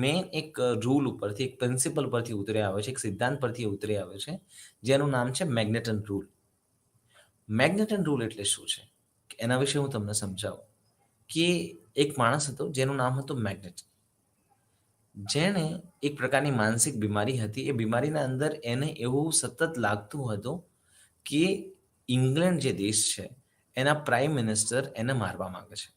મેઇન એક રૂલ ઉપરથી એક પ્રિન્સિપલ પરથી ઉતરી આવે છે એક સિદ્ધાંત પરથી ઉતરી આવે છે જેનું નામ છે મેગ્નેટન રૂલ. મેગ્નેટન રૂલ એટલે શું છે એના વિશે હું તમને સમજાવું કે એક માણસ હતો જેનું નામ હતું મેગ્નેટ, જેણે એક પ્રકારની માનસિક બીમારી હતી. એ બીમારીના અંદર એને એવું સતત લાગતું હતું કે ઇંગ્લેન્ડ જે દેશ છે એના પ્રાઇમ મિનિસ્ટર એને મારવા માંગે છે.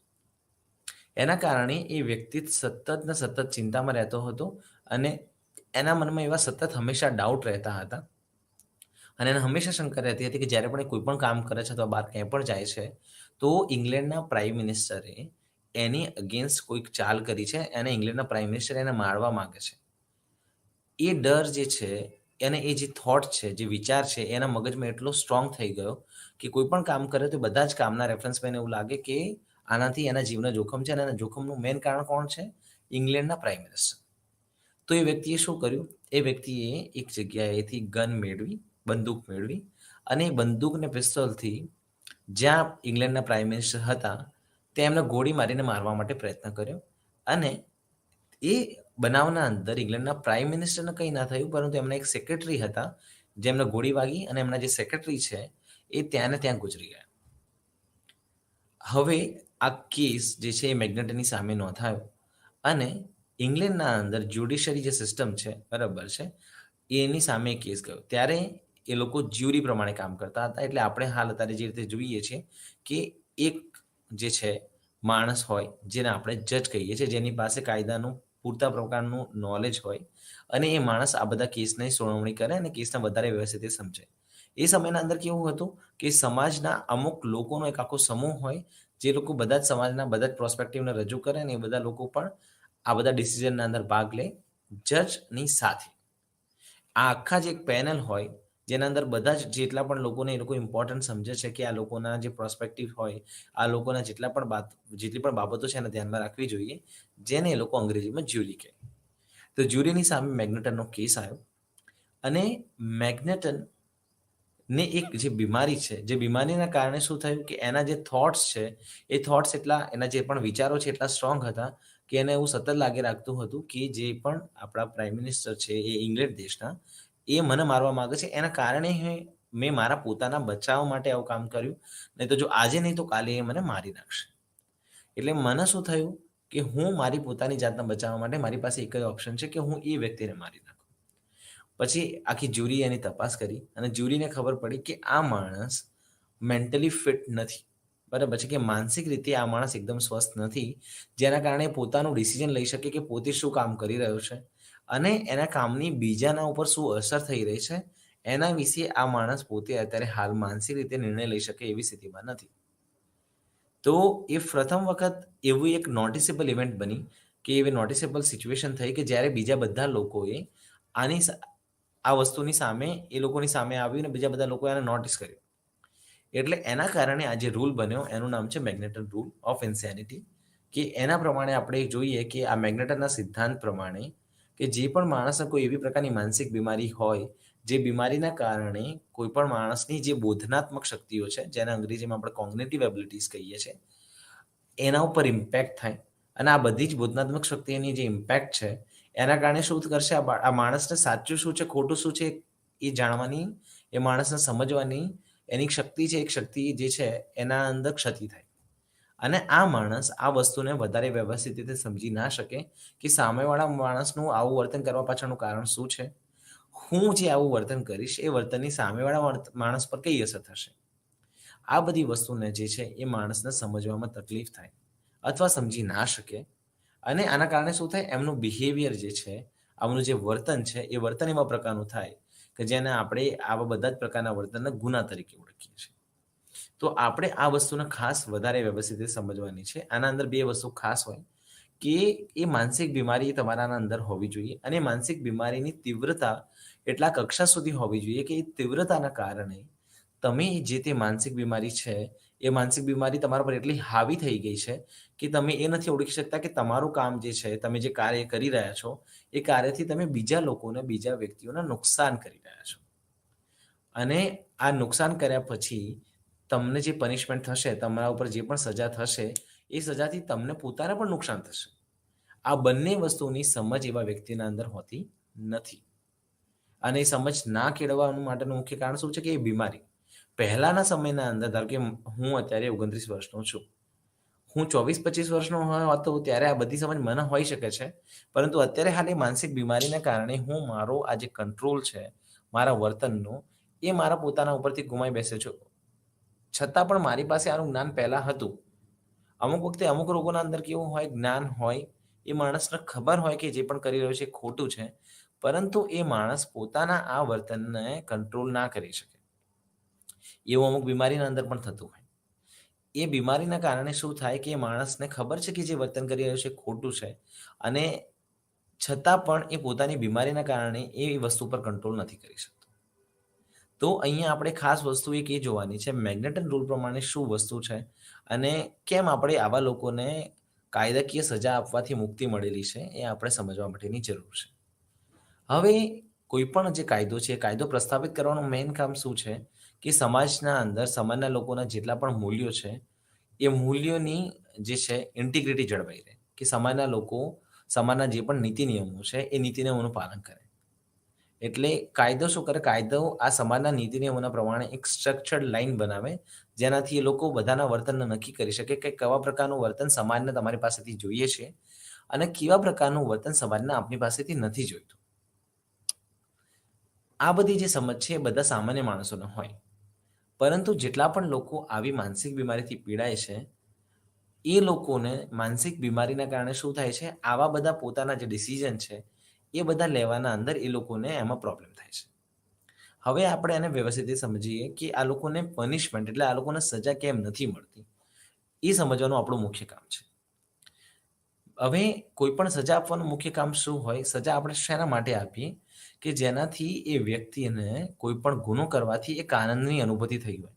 એના કારણે એ વ્યક્તિ સતત ને સતત ચિંતામાં રહેતો હતો અને એના મનમાં એવા સતત હંમેશા ડાઉટ રહેતા હતા અને એને હંમેશા શંકા રહેતી હતી કે જ્યારે પણ એ કોઈ પણ કામ કરે છે અથવા બહાર ક્યાંય પણ જાય છે તો ઇંગ્લેન્ડના પ્રાઇમ મિનિસ્ટરે એની અગેન્સ્ટ કોઈક ચાલ કરી છે અને ઇંગ્લેન્ડના પ્રાઇમ મિનિસ્ટર એને મારવા માંગે છે. એ ડર જે છે અને એ જે થોટ છે જે વિચાર છે એના મગજમાં એટલો સ્ટ્રોંગ થઈ ગયો કે કોઈ પણ કામ કરે તો બધા જ કામના રેફરન્સમાં એને એવું લાગે કે આનાથી એના જીવના જોખમ છે અને એના જોખમનું મેઇન કારણ કોણ છે? ઇંગ્લેન્ડના પ્રાઇમ મિનિસ્ટર. તો એ વ્યક્તિએ શું કર્યું? એ વ્યક્તિએ એક જગ્યાએથી ગન મેળવી, બંદૂક મેળવી અને એ બંદૂક ને પિસ્તોલથી જ્યાં ઇંગ્લેન્ડના પ્રાઇમ મિનિસ્ટર હતા ત્યાં એમને ગોળી મારીને મારવા માટે પ્રયત્ન કર્યો અને એ બનાવના અંદર ઇંગ્લેન્ડના પ્રાઇમ મિનિસ્ટરને કંઈ ના થયું પરંતુ એમના એક સેક્રેટરી હતા જેમને ગોળી વાગી અને એમના જે સેક્રેટરી છે એ ત્યાં ને ત્યાં ગુજરી ગયા. હવે આ કેસ જે છે એ મેગ્નેટની સામે નોંધાયો અને ઇંગ્લેન્ડના અંદર જ્યુડિશરી જે સિસ્ટમ છે બરાબર છે એની સામે કેસ ગયો. ત્યારે એ લોકો જ્યુરી પ્રમાણે કામ કરતા હતા. એટલે આપણે હાલ અત્યારે જે રીતે જોઈએ છીએ કે એક જે છે માણસ હોય જેને આપણે જજ કહીએ છીએ જેની પાસે કાયદાનું પૂરતા પ્રકારનું નોલેજ હોય અને એ માણસ આ બધા કેસની સુનાવણી કરે અને કેસને વધારે વ્યવસ્થિત સમજે. એ સમયના અંદર કેવું હતું કે સમાજના અમુક લોકોનો એક આખો સમૂહ હોય જે લોકો બધા જ સમાજના બધા જ પ્રોસ્પેક્ટિવને રજૂ કરે અને એ બધા લોકો પણ આ બધા ડિસિઝનના અંદર ભાગ લે જજની સાથે. આ આખા જે એક પેનલ હોય જેના અંદર બધા જ જેટલા પણ લોકોને એ લોકો ઇમ્પોર્ટન્ટ સમજે છે કે આ લોકોના જે પ્રોસ્પેક્ટિવ હોય આ લોકોના જેટલી પણ બાબતો છે એને ધ્યાનમાં રાખવી જોઈએ જેને એ લોકો અંગ્રેજીમાં જ્યુરી કહે. તો જ્યુરીની સામે મેગ્નેટનનો કેસ આવ્યો અને મેગ્નેટન ને એક જે બીમારી છે જે બીમારીના કારણે શું થયું કે એના જે થોટ્સ છે એ થોટ્સ એના જે પણ વિચારો છે એટલા સ્ટ્રોંગ હતા કે એને એવું સતત લાગી રાખતું હતું કે જે પણ આપણા પ્રાઇમ મિનિસ્ટર છે એ ઇંગ્લેન્ડ દેશના એ મને મારવા માંગે છે એના કારણે મેં મારા પોતાના બચાવ માટે આવું કામ કર્યું નહીં તો જો આજે નહીં તો કાલે એ મને મારી નાખશે. એટલે મને શું થયું કે હું મારી પોતાની જાતને બચાવવા માટે મારી પાસે એક જ ઓપ્શન છે કે હું એ વ્યક્તિને મારી નાખું. પછી આખી જ્યુરી એની તપાસ કરી અને જ્યુરીને ખબર પડી કે આ માણસ મેન્ટલી ફિટ નથી. બરાબર છે કે માનસિક રીતે આ માણસ એકદમ સ્વસ્થ નથી જેના કારણે પોતાનું ડિસિઝન લઈ શકે કે પોતે શું કામ કરી રહ્યો છે અને એના કામની બીજાના ઉપર શું અસર થઈ રહી છે એના વિશે આ માણસ પોતે અત્યારે હાલ માનસિક રીતે નિર્ણય લઈ શકે એવી સ્થિતિમાં નથી. તો એ પ્રથમ વખત એવું એક નોટિસેબલ ઇવેન્ટ બની કે એવી નોટિસેબલ સિચ્યુએશન થઈ કે જ્યારે બીજા બધા લોકોએ આ વસ્તુની સામે એ લોકોની સામે આવ્યું ને બીજા બધા લોકોએ એને નોટિસ કર્યું. એટલે એના કારણે આ જે રૂલ બન્યો એનું નામ છે મેગ્નેટન રૂલ ઓફ ઇન્સેનિટી. કે એના પ્રમાણે આપણે જોઈએ કે આ મેગ્નેટનના સિદ્ધાંત પ્રમાણે કે જે પણ માણસને કોઈ એવી પ્રકારની માનસિક બીમારી હોય જે બીમારીના કારણે કોઈ પણ માણસની જે બોધનાત્મક શક્તિઓ છે જેને અંગ્રેજીમાં આપણે કોગ્નિટિવ એબિલિટીઝ કહીએ છીએ એના ઉપર ઇમ્પેક્ટ થાય અને આ બધી જ બોધનાત્મક શક્તિની જે ઇમ્પેક્ટ છે એના કારણે શું કરશે આ માણસને સાચું શું છે ખોટું શું છે એ જાણવાની એ માણસને સમજવાની એની શક્તિ છે એક શક્તિ જે છે એના અંદર ક્ષતિ થાય અને આ માણસ આ વસ્તુને વધારે વ્યવસ્થિત રીતે સમજી ના શકે કે સામેવાળા માણસનું આવું વર્તન કરવા પાછળનું કારણ શું છે, હું જે આવું વર્તન કરીશ એ વર્તનની સામેવાળા માણસ પર કઈ અસર થશે. આ બધી વસ્તુને જે છે એ માણસને સમજવામાં તકલીફ થાય અથવા સમજી ના શકે અને આના કારણે શું થાય એમનું બિહેવિયર જે છે આમનું જે વર્તન છે એ વર્તન એવા પ્રકારનું થાય કે જેને આપણે આવા બધા જ પ્રકારના વર્તનના ગુના તરીકે ઓળખીએ છીએ. તો આપણે આ વસ્તુને ખાસ વધારે વ્યવસ્થિત રીતે સમજવાની છે. આના અંદર 2 વસ્તુ ખાસ હોય કે એ માનસિક બીમારી તમારાના અંદર હોવી જોઈએ અને માનસિક બીમારીની તીવ્રતા એટલા કક્ષા સુધી હોવી જોઈએ કે એ તીવ્રતાના કારણે તમે જે તે માનસિક બીમારી છે, એ માનસિક બીમારી તમારા પર એટલી હાવી થઈ ગઈ છે કે તમે એ નથી ઓળખી શકતા કે તમારું કામ જે છે, તમે જે કાર્ય કરી રહ્યા છો, એ કાર્યથી તમે બીજા લોકોને, બીજા વ્યક્તિઓને નુકસાન કરી રહ્યા છો. અને આ નુકસાન કર્યા પછી તમને જે પનિશમેન્ટ થશે, તમારા ઉપર જે પણ સજા થશે, એ સજાથી તમને પોતાને પણ નુકસાન થશે. આ બંને વસ્તુની સમજ એવા વ્યક્તિના અંદર હોતી નથી. અને એ સમજ ના કેળવવાનું માટેનું મુખ્ય કારણ શું છે કે એ બીમારી. પહેલાના સમયના અંદર ધારો કે હું અત્યારે 29 વર્ષનો છું. હું 24-25 વર્ષનો હતો ત્યારે આ બધી સમજ મને હોઈ શકે છે. પરંતુ અત્યારે હાલ એ માનસિક બીમારીના કારણે હું મારો આ જે કંટ્રોલ છે, મારા વર્તનનો, એ મારા પોતાના ઉપરથી ગુમાવી બેસ્યો છું. છતાં પણ મારી પાસે આનું જ્ઞાન પહેલા હતું. અમુક વખતે અમુક લોકોના અંદર કેવું હોય, જ્ઞાન હોય, એ માણસને ખબર હોય કે જે પણ કરી રહ્યો છે એ ખોટું છે. પરંતુ એ માણસ પોતાના આ વર્તનને કંટ્રોલ ના કરી શકે. એવું અમુક બીમારીના અંદર પણ થતું હોય. એ બીમારીના કારણે શું થાય કે માણસને ખબર છે કે જે વર્તન કરી રહ્યો છે એ ખોટું છે અને છતાં પણ એ પોતાની બીમારીના કારણે એ વસ્તુ પર કંટ્રોલ નથી કરી શકતો. તો અહીંયા આપણે ખાસ વસ્તુ એક એ જોવાની છે, મેગ્નેટન રૂલ પ્રમાણે શું વસ્તુ છે અને કેમ આપણે આવા લોકોને કાયદાકીય સજા આપવાથી મુક્તિ મળેલી છે, એ આપણે સમજવા માટેની જરૂર છે. હવે કોઈ પણ જે કાયદો છે, એ કાયદો પ્રસ્થાપિત કરવાનું મેઇન કામ શું છે કે સમાજના અંદર સમાજના લોકોના જેટલા પણ મૂલ્યો છે, એ મૂલ્યોની જે છે ઇન્ટિગ્રિટી જળવાઈ રહે. કે સમાજના લોકો, સમાજના જે પણ નીતિ નિયમો છે, એ નીતિ નિયમોનું પાલન કરે. એટલે કાયદો શું કરે? કાયદો આ સમાજના નીતિ નિયમોના પ્રમાણે એક સ્ટ્રક્ચર્ડ લાઈન બનાવે, જેનાથી એ લોકો બધાના વર્તનને નક્કી કરી શકે કે કેવા પ્રકારનું વર્તન સમાજને તમારી પાસેથી જોઈએ છે અને કેવા પ્રકારનું વર્તન સમાજને આપણી પાસેથી નથી જોઈતું. આ બધી જે સમજ છે એ બધા સામાન્ય માણસોને હોય. પરંતુ જેટલા પણ લોકો આવી માનસિક બીમારીથી પીડાય છે, એ લોકોને માનસિક બીમારીના કારણે શું થાય છે? આવા બધા પોતાના જે ડિસિઝન છે, એ બધા લેવાના અંદર એ લોકોને એમાં પ્રોબ્લેમ થાય છે. હવે આપણે એને વ્યવસ્થિત રીતે સમજીએ કે આ લોકોને પનિશમેન્ટ એટલે આ લોકોને સજા કેમ નથી મળતી? એ સમજવાનું આપણું મુખ્ય કામ છે. હવે કોઈ પણ સજા આપવાનું મુખ્ય કામ શું હોય? સજા આપણે શેના માટે આપીએ? કે જેનાથી એ વ્યક્તિને કોઈ પણ ગુનો કરવાથી એક આનંદની અનુભૂતિ થઈ હોય.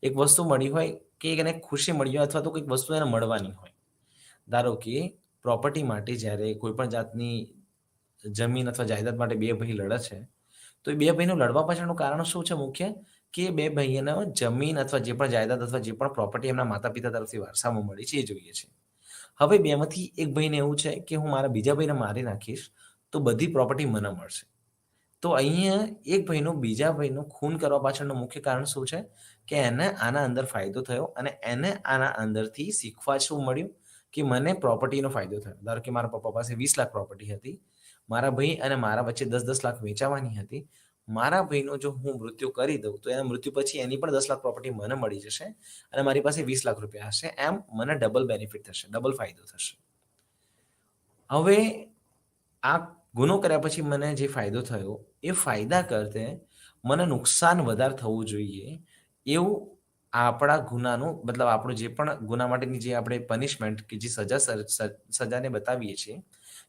એક વસ્તુ મળી હોય કે એને ખુશી મળી હોય અથવા તો કંઈક વસ્તુ એને મળવાની હોય. ધારો કે પ્રોપર્ટી માટે જ્યારે કોઈ પણ જાતની જમીન અથવા જાયદાદ માટે 2 ભાઈ લડે છે, તો એ 2 ભાઈનું લડવા પાછળનું કારણ શું છે મુખ્ય? કે 2 ભાઈઓને જમીન અથવા જે પણ જાયદાદ અથવા જે પણ પ્રોપર્ટી એમના માતા-પિતા તરફથી વારસામાં મળી છે, એ જોઈએ છે. હવે 2 માંથી એક ભાઈને એવું છે કે હું મારા બીજા ભાઈને મારી નાખીશ, તો બધી પ્રોપર્ટી મને મળશે. તો અહીંયા એક ભાઈનું બીજા ભાઈનું ખૂન કરવા પાછળનું મુખ્ય કારણ શું છે? કે એને આના અંદર ફાયદો થયો અને એને આના અંદરથી શીખવા શું મળ્યું? કે મને પ્રોપર્ટીનો ફાયદો થયો. ધારો કે મારા પપ્પા પાસે 20 લાખ પ્રોપર્ટી હતી. મારા ભાઈ અને મારા વચ્ચે 10-10 લાખ વેચાવાની હતી. મારા ભાઈનું જો હું મૃત્યુ કરી દઉં, તો એના મૃત્યુ પછી એની પણ 10 લાખ પ્રોપર્ટી મને મળી જશે અને મારી પાસે 20 લાખ રૂપિયા હશે. એમ મને ડબલ બેનિફિટ થશે, ડબલ ફાયદો થશે. હવે આ ગુનો કર્યા પછી મને જે ફાયદો થયો, એ ફાયદા કરતે મને નુકસાન વધારે થવું જોઈએ, એવું આપણા ગુનાનું મતલબ આપણું જે પણ ગુના માટેની જે આપણે પનિશમેન્ટ કે જે સજાને બતાવીએ છીએ,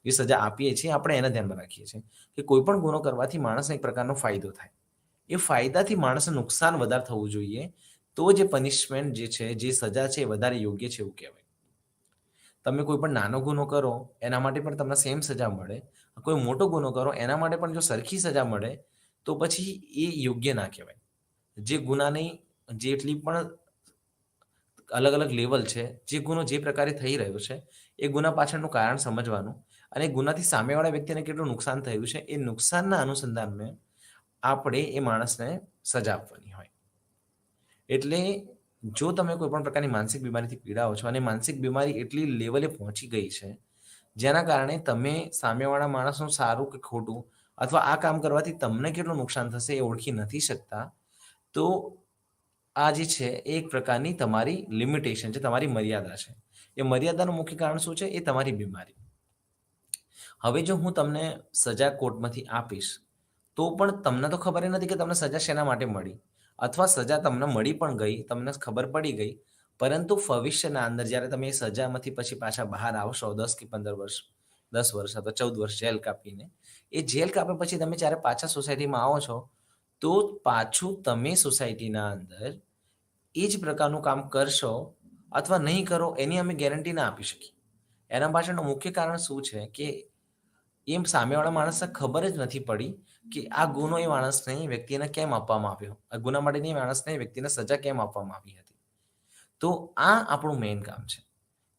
જે સજા આપીએ છીએ, આપણે એને ધ્યાનમાં રાખીએ છીએ કે કોઈ પણ ગુનો કરવાથી માણસને એક પ્રકારનો ફાયદો થાય. એ ફાયદાથી માણસને નુકસાન વધારે થવું જોઈએ, તો જે પનિશમેન્ટ જે છે, જે સજા છે, એ વધારે યોગ્ય છે એવું કહેવાય. તમે કોઈ પણ નાનો ગુનો કરો, એના માટે પણ તમને સેમ સજા મળે. કોઈ મોટો ગુનો કરો, એના માટે પણ જો સરખી સજા મળે, તો પછી એ યોગ્ય ના કહેવાય. જે ગુનાની જેટલી પણ અલગ-અલગ લેવલ છે, જે ગુનો જે પ્રકારે થઈ રહ્યો છે, એ ગુના પાછળનું કારણ સમજવાનું અને ગુનાથી સામેવાળા વ્યક્તિને કેટલું નુકસાન થયું છે, એ નુકસાનના અનુસંધાનમાં આપણે એ માણસને સજા આપવાની હોય. એટલે જો તમે કોઈ પણ પ્રકારની માનસિક બીમારીથી પીડાઓ છો અને માનસિક બીમારી એટલી લેવલે પહોંચી ગઈ છે, જેના કારણે તમે સામેવાળા માણસનું સારું કે ખોટું અથવા આ કામ કરવાથી તમને કેટલું નુકસાન થશે એ ઓળખી નથી શકતા, તો આ જે છે એ એક પ્રકારની તમારી લિમિટેશન છે, તમારી મર્યાદા છે. એ મર્યાદાનું મુખ્ય કારણ શું છે? એ તમારી બીમારી. હવે જો હું તમને સજા કોર્ટમાંથી આપીશ, તો પણ તમને તો ખબર નથી કે તમને સજા શેના માટે મળી, અથવા સજા તમને મળી પણ ગઈ, તમને ખબર પડી ગઈ, પરંતુ ભવિષ્યના અંદર જ્યારે તમે એ સજામાંથી પછી પાછા બહાર આવશો 10 કે 15 વર્ષ, 10 વર્ષ અથવા 14 વર્ષ જેલ કાપીને, એ જેલ કાપ્યા પછી તમે જ્યારે પાછા સોસાયટીમાં આવો છો, તો પાછું તમે સોસાયટીના અંદર એ જ પ્રકારનું કામ કરશો અથવા નહીં કરો એની અમે ગેરંટી ના આપી શકીએ. એના પાછળનું મુખ્ય કારણ શું છે કે એમ સામેવાળા માણસને ખબર જ નથી પડી કે આ ગુનો એ માણસને, વ્યક્તિને કેમ આપવામાં આવ્યો. આ ગુના માટેની માણસને, વ્યક્તિને સજા કેમ આપવામાં આવી હતી. તો આ આપણું મેઇન કામ છે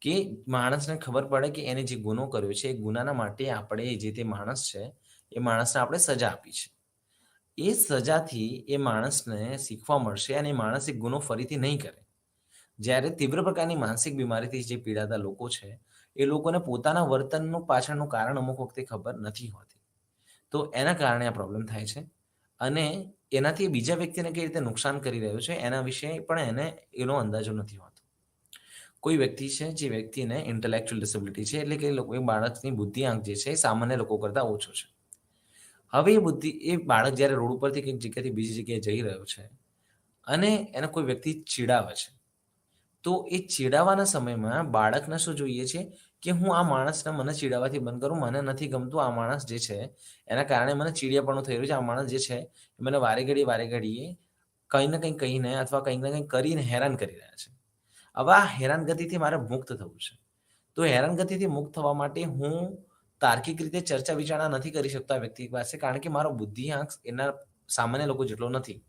કે માણસને ખબર પડે કે એને જે ગુનો કર્યો છે, એ ગુનાના માટે આપણે જે તે માણસ છે, એ માણસને આપણે સજા આપી છે. એ સજાથી એ માણસને શીખવા મળશે અને એ માણસ એ ગુનો ફરીથી નહીં કરે. જ્યારે તીવ્ર પ્રકારની માનસિક બીમારીથી જે પીડાતા લોકો છે, એ લોકોને પોતાના વર્તનનું પાછળનું કારણ અમુક વખતે ખબર નથી હોતી. તો એના કારણે આ પ્રોબ્લેમ થાય છે અને એનાથી બીજા વ્યક્તિને કઈ રીતે નુકસાન કરી રહ્યો છે એના વિશે પણ એને એનો અંદાજો નથી હોતો. કોઈ વ્યક્તિ છે જે વ્યક્તિને ઇન્ટેલેક્ચ્યુઅલ ડિસેબિલિટી છે, એટલે કે એ બાળકની બુદ્ધિઆંક જે છે એ સામાન્ય લોકો કરતાં ઓછો છે. હવે એ બાળક જ્યારે રોડ ઉપરથી કંઈક જગ્યાથી બીજી જગ્યાએ જઈ રહ્યો છે અને એને કોઈ વ્યક્તિ ચીડાવે છે, તો એ ચીડાવાના સમયમાં બાળકને શું જોઈએ છે કે હું આ માણસને મને ચીડાવવાથી બંધ કરું, મને નથી ગમતું આ માણસ જે છે એના કારણે મને ચીડિયાપણું થઈ રહ્યું છે, આ માણસ જે છે એ મને વારે ઘડીએ કંઈ ને કંઈ કહીને અથવા કંઈક ને કંઈક કરીને હેરાન કરી રહ્યા છે. હવે આ હેરાનગતિથી મારે મુક્ત થવું છે. તો હેરાનગતિથી મુક્ત થવા માટે હું તાર્કિક રીતે ચર્ચા વિચારણા નથી કરી શકતો આ વ્યક્તિ પાસે, કારણ કે મારો બુદ્ધિઆંક એના સામાન્ય લોકો જેટલો નથી.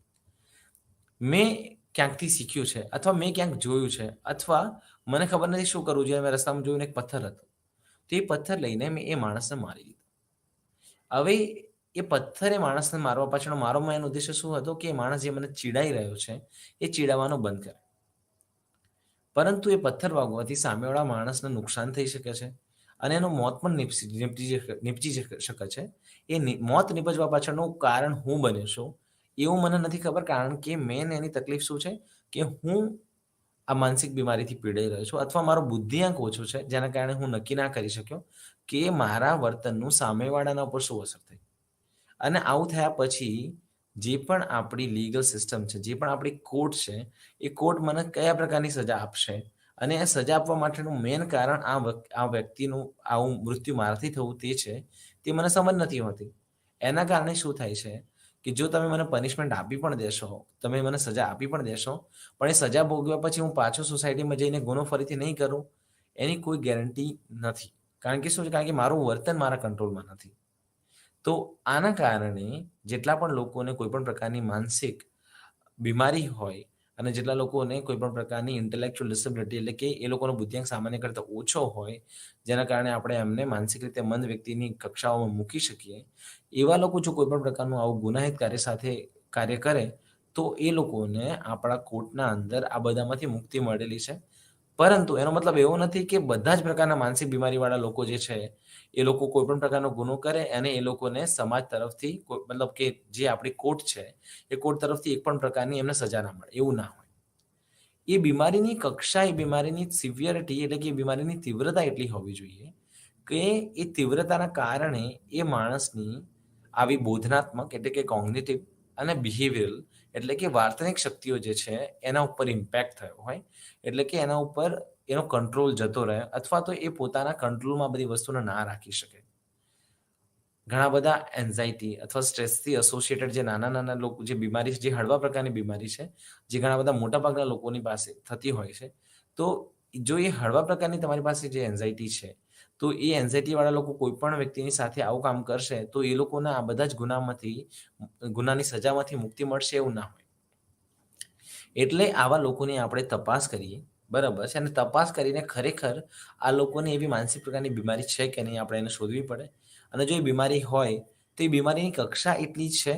મેં ક્યાંકથી શીખ્યું છે અથવા મેં ક્યાંક જોયું છે અથવા મને ખબર નથી શું કરવું જોઈએ. મેં રસ્તામાં જોયું એક પથ્થર હતો. તો એ પથ્થર લઈને મેં એ માણસને મારી દીધો. હવે એ પથ્થરે માણસને મારવા પાછળનો મારો મેઇન ઉદ્દેશ્ય શું હતો કે એ માણસ જે મને ચીડાઈ રહ્યો છે, એ ચીડાવવાનું બંધ કરે. પરંતુ એ પથ્થર વાગવાથી સામેવાળા માણસને નુકસાન થઈ શકે છે અને એનું મોત પણ નીપજી શકે છે. મોત નીપજવા પાછળનું કારણ હું બન્યો છું એવું મને નથી ખબર, કારણ કે મેન એની તકલીફ શું છે કે હું આ માનસિક બીમારીથી પીડાઈ રહ્યો છું અથવા મારો બુદ્ધિઆંક ઓછો છે, જેના કારણે હું નક્કી ના કરી શક્યો કે મારા વર્તનનું સામેવાળાના ઉપર શું અસર થઈ. અને આવું થયા પછી જે પણ આપણી લીગલ સિસ્ટમ છે, જે પણ આપણી કોર્ટ છે, એ કોર્ટ મને કયા પ્રકારની સજા આપશે અને એ સજા આપવા માટેનું મેન કારણ આ વ્યક્તિનું આવું મૃત્યુ મારાથી થવું તે છે, તે મને સમજ નથી હોતી. એના કારણે શું થાય છે કે જો તમે મને પનિશમેન્ટ આપી પણ દેશો, તમે મને સજા આપી પણ દેશો, પણ એ સજા ભોગવ્યા પછી હું પાછો સોસાયટીમાં જઈને ગુનો ફરીથી નહીં કરું એની કોઈ ગેરંટી નથી. કારણ કે શું છે, કારણ કે મારું વર્તન મારા કંટ્રોલમાં નથી. તો આના કારણે જેટલા પણ લોકોને કોઈ પણ પ્રકારની માનસિક બીમારી હોય અને જેટલા લોકોને કોઈ પણ પ્રકારની ઇન્ટેલેક્ચ્યુઅલ ડિસેબિલિટી, એટલે કે એ લોકોનો બુદ્ધિઆંક સામાન્ય કરતાં ઓછો હોય, જેના કારણે આપણે એમને માનસિક રીતે મંદ વ્યક્તિની કક્ષાઓમાં મૂકી શકીએ, એવા લોકો જો કોઈ પણ પ્રકારનું આવું ગુનાહિત કાર્ય કરે, તો એ લોકોને આપણા કોર્ટના અંદર આ બધામાંથી મુક્તિ મળેલી છે. પરંતુ એનો મતલબ એવો નથી કે બધા જ પ્રકારના માનસિક બીમારીવાળા લોકો જે છે, એ લોકો કોઈ પણ પ્રકારનો ગુનો કરે અને એ લોકોને સમાજ તરફથી મતલબ કે જે આપણી કોર્ટ છે, એ કોર્ટ તરફથી એક પણ પ્રકારની એમને સજા ના મળે, એવું ના હોય. એ બીમારીની કક્ષા, એ બીમારીની સિવિયરિટી, એટલે કે એ બીમારીની તીવ્રતા એટલી હોવી જોઈએ કે એ તીવ્રતાના કારણે એ માણસની આવી બોધનાત્મક, એટલે કે કોગ્નિટિવ અને બિહેવિયરલ, એટલે કે વર્તનિક શક્તિઓ જે છે એના ઉપર ઇમ્પેક્ટ થયો હોય, એટલે કે એના ઉપર એનો કંટ્રોલ જતો રહે અથવા તો એ પોતાના કંટ્રોલમાં બધી વસ્તુને ના રાખી શકે. ઘણા બધા એન્ઝાયટી અથવા સ્ટ્રેસથી એસોસિએટેડ જે નાના લોકો જે બીમારી છે, જે હળવા પ્રકારની બીમારી છે, જે ઘણા બધા મોટાભાગના લોકોની પાસે થતી હોય છે. તો જો એ હળવા પ્રકારની તમારી પાસે જે એન્ઝાયટી છે, તો એ એન્ઝાયટીવાળા લોકો કોઈ પણ વ્યક્તિની સાથે આવું કામ કરશે, તો એ લોકોને આ બધા જ ગુનાની સજામાંથી મુક્તિ મળશે એવું ના હોય. એટલે આવા લોકોની આપણે તપાસ કરીએ, બરાબર છે, અને તપાસ કરીને ખરેખર આ લોકોને એવી માનસિક પ્રકારની બીમારી છે કે નહીં, આપણે એને શોધવી પડે. અને જો એ બીમારી હોય, તો એ બીમારીની કક્ષા એટલી જ છે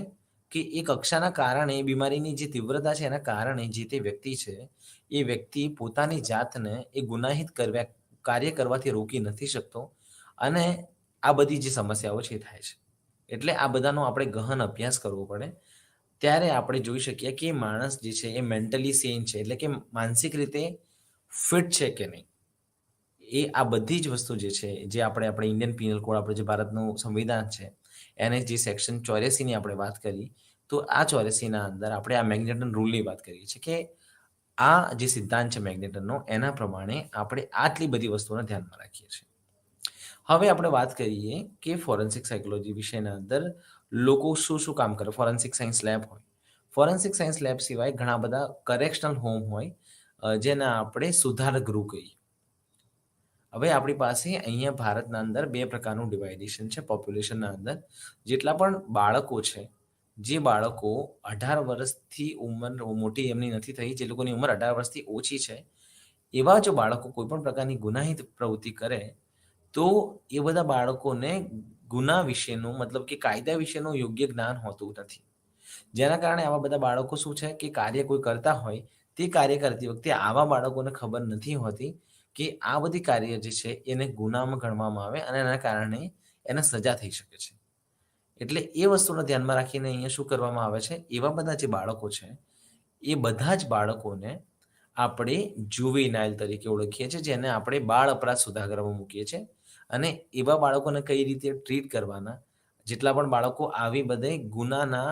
કે એ કક્ષાના કારણે, એ બીમારીની જે તીવ્રતા છે એના કારણે જે તે વ્યક્તિ છે, એ વ્યક્તિ પોતાની જાતને એ ગુનાહિત કાર્ય કરવાથી રોકી નથી શકતો અને આ બધી જે સમસ્યાઓ છે એ થાય છે. એટલે આ બધાનો આપણે ગહન અભ્યાસ કરવો પડે. ત્યારે આપણે જોઈ શકીએ કે માણસ જે છે એ મેન્ટલી સેન છે, એટલે કે માનસિક રીતે ફિટ છે કે નહીં. એ આ બધી જ વસ્તુ જે છે, જે આપણે ઇન્ડિયન પિનલ કોડ, આપણે જે ભારતનું સંવિધાન છે, એને જે સેક્શન 84ની આપણે વાત કરી, તો આ 84ના અંદર આપણે આ મેગ્નેટન રૂલની વાત કરીએ છીએ કે આ જે સિદ્ધાંત છે મેગ્નેટનનો, એના પ્રમાણે આપણે આટલી બધી વસ્તુને ધ્યાનમાં રાખીએ છીએ. હવે આપણે વાત કરીએ કે ફોરેન્સિક સાયકોલોજી વિષયના અંદર લોકો શું શું કામ કરે. ફોરેન્સિક સાયન્સ લેબ હોય, ફોરેન્સિક સાયન્સ લેબ સિવાય ઘણા બધા કરેક્શનલ હોમ હોય, જેને આપણે સુધાર ગૃહ કહીએ. હવે આપણી પાસે અહીંયા ભારતના અંદર બે પ્રકારનું ડિવાઇડેશન છે પોપ્યુલેશનના અંદર. જેટલા પણ બાળકો છે, જે બાળકો 18 વર્ષથી ઉંમર મોટી એમની નથી થઈ, જે લોકોની ઉંમર 18 વર્ષથી ઓછી છે, એવા જો બાળકો કોઈ પણ પ્રકારની ગુનાહિત પ્રવૃત્તિ કરે, તો એ બધા બાળકોને ગુના વિશેનું મતલબ કે કાયદા વિશેનું યોગ્ય જ્ઞાન હોતું નથી. જેના કારણે આવા બધા બાળકો શું છે કે કાર્ય કોઈ કરતા હોય, તે કાર્ય કરતી વખતે આવા બાળકોને ખબર નથી હોતી કે આ બધી કાર્ય જે છે એને ગુનામાં ગણવામાં આવે અને એના કારણે એને સજા થઈ શકે છે. એટલે એ વસ્તુને ધ્યાનમાં રાખીને અહીંયા શું કરવામાં આવે છે, એવા બધા જે બાળકો છે, એ બધા જ બાળકોને આપણે જુવેનાઇલ તરીકે ઓળખીએ છીએ, જેને આપણે બાળ અપરાધ સુધાગૃહમાં મૂકીએ છીએ. અને એવા બાળકોને કઈ રીતે ટ્રીટ કરવાના, જેટલા પણ બાળકો આવી બધે ગુનાના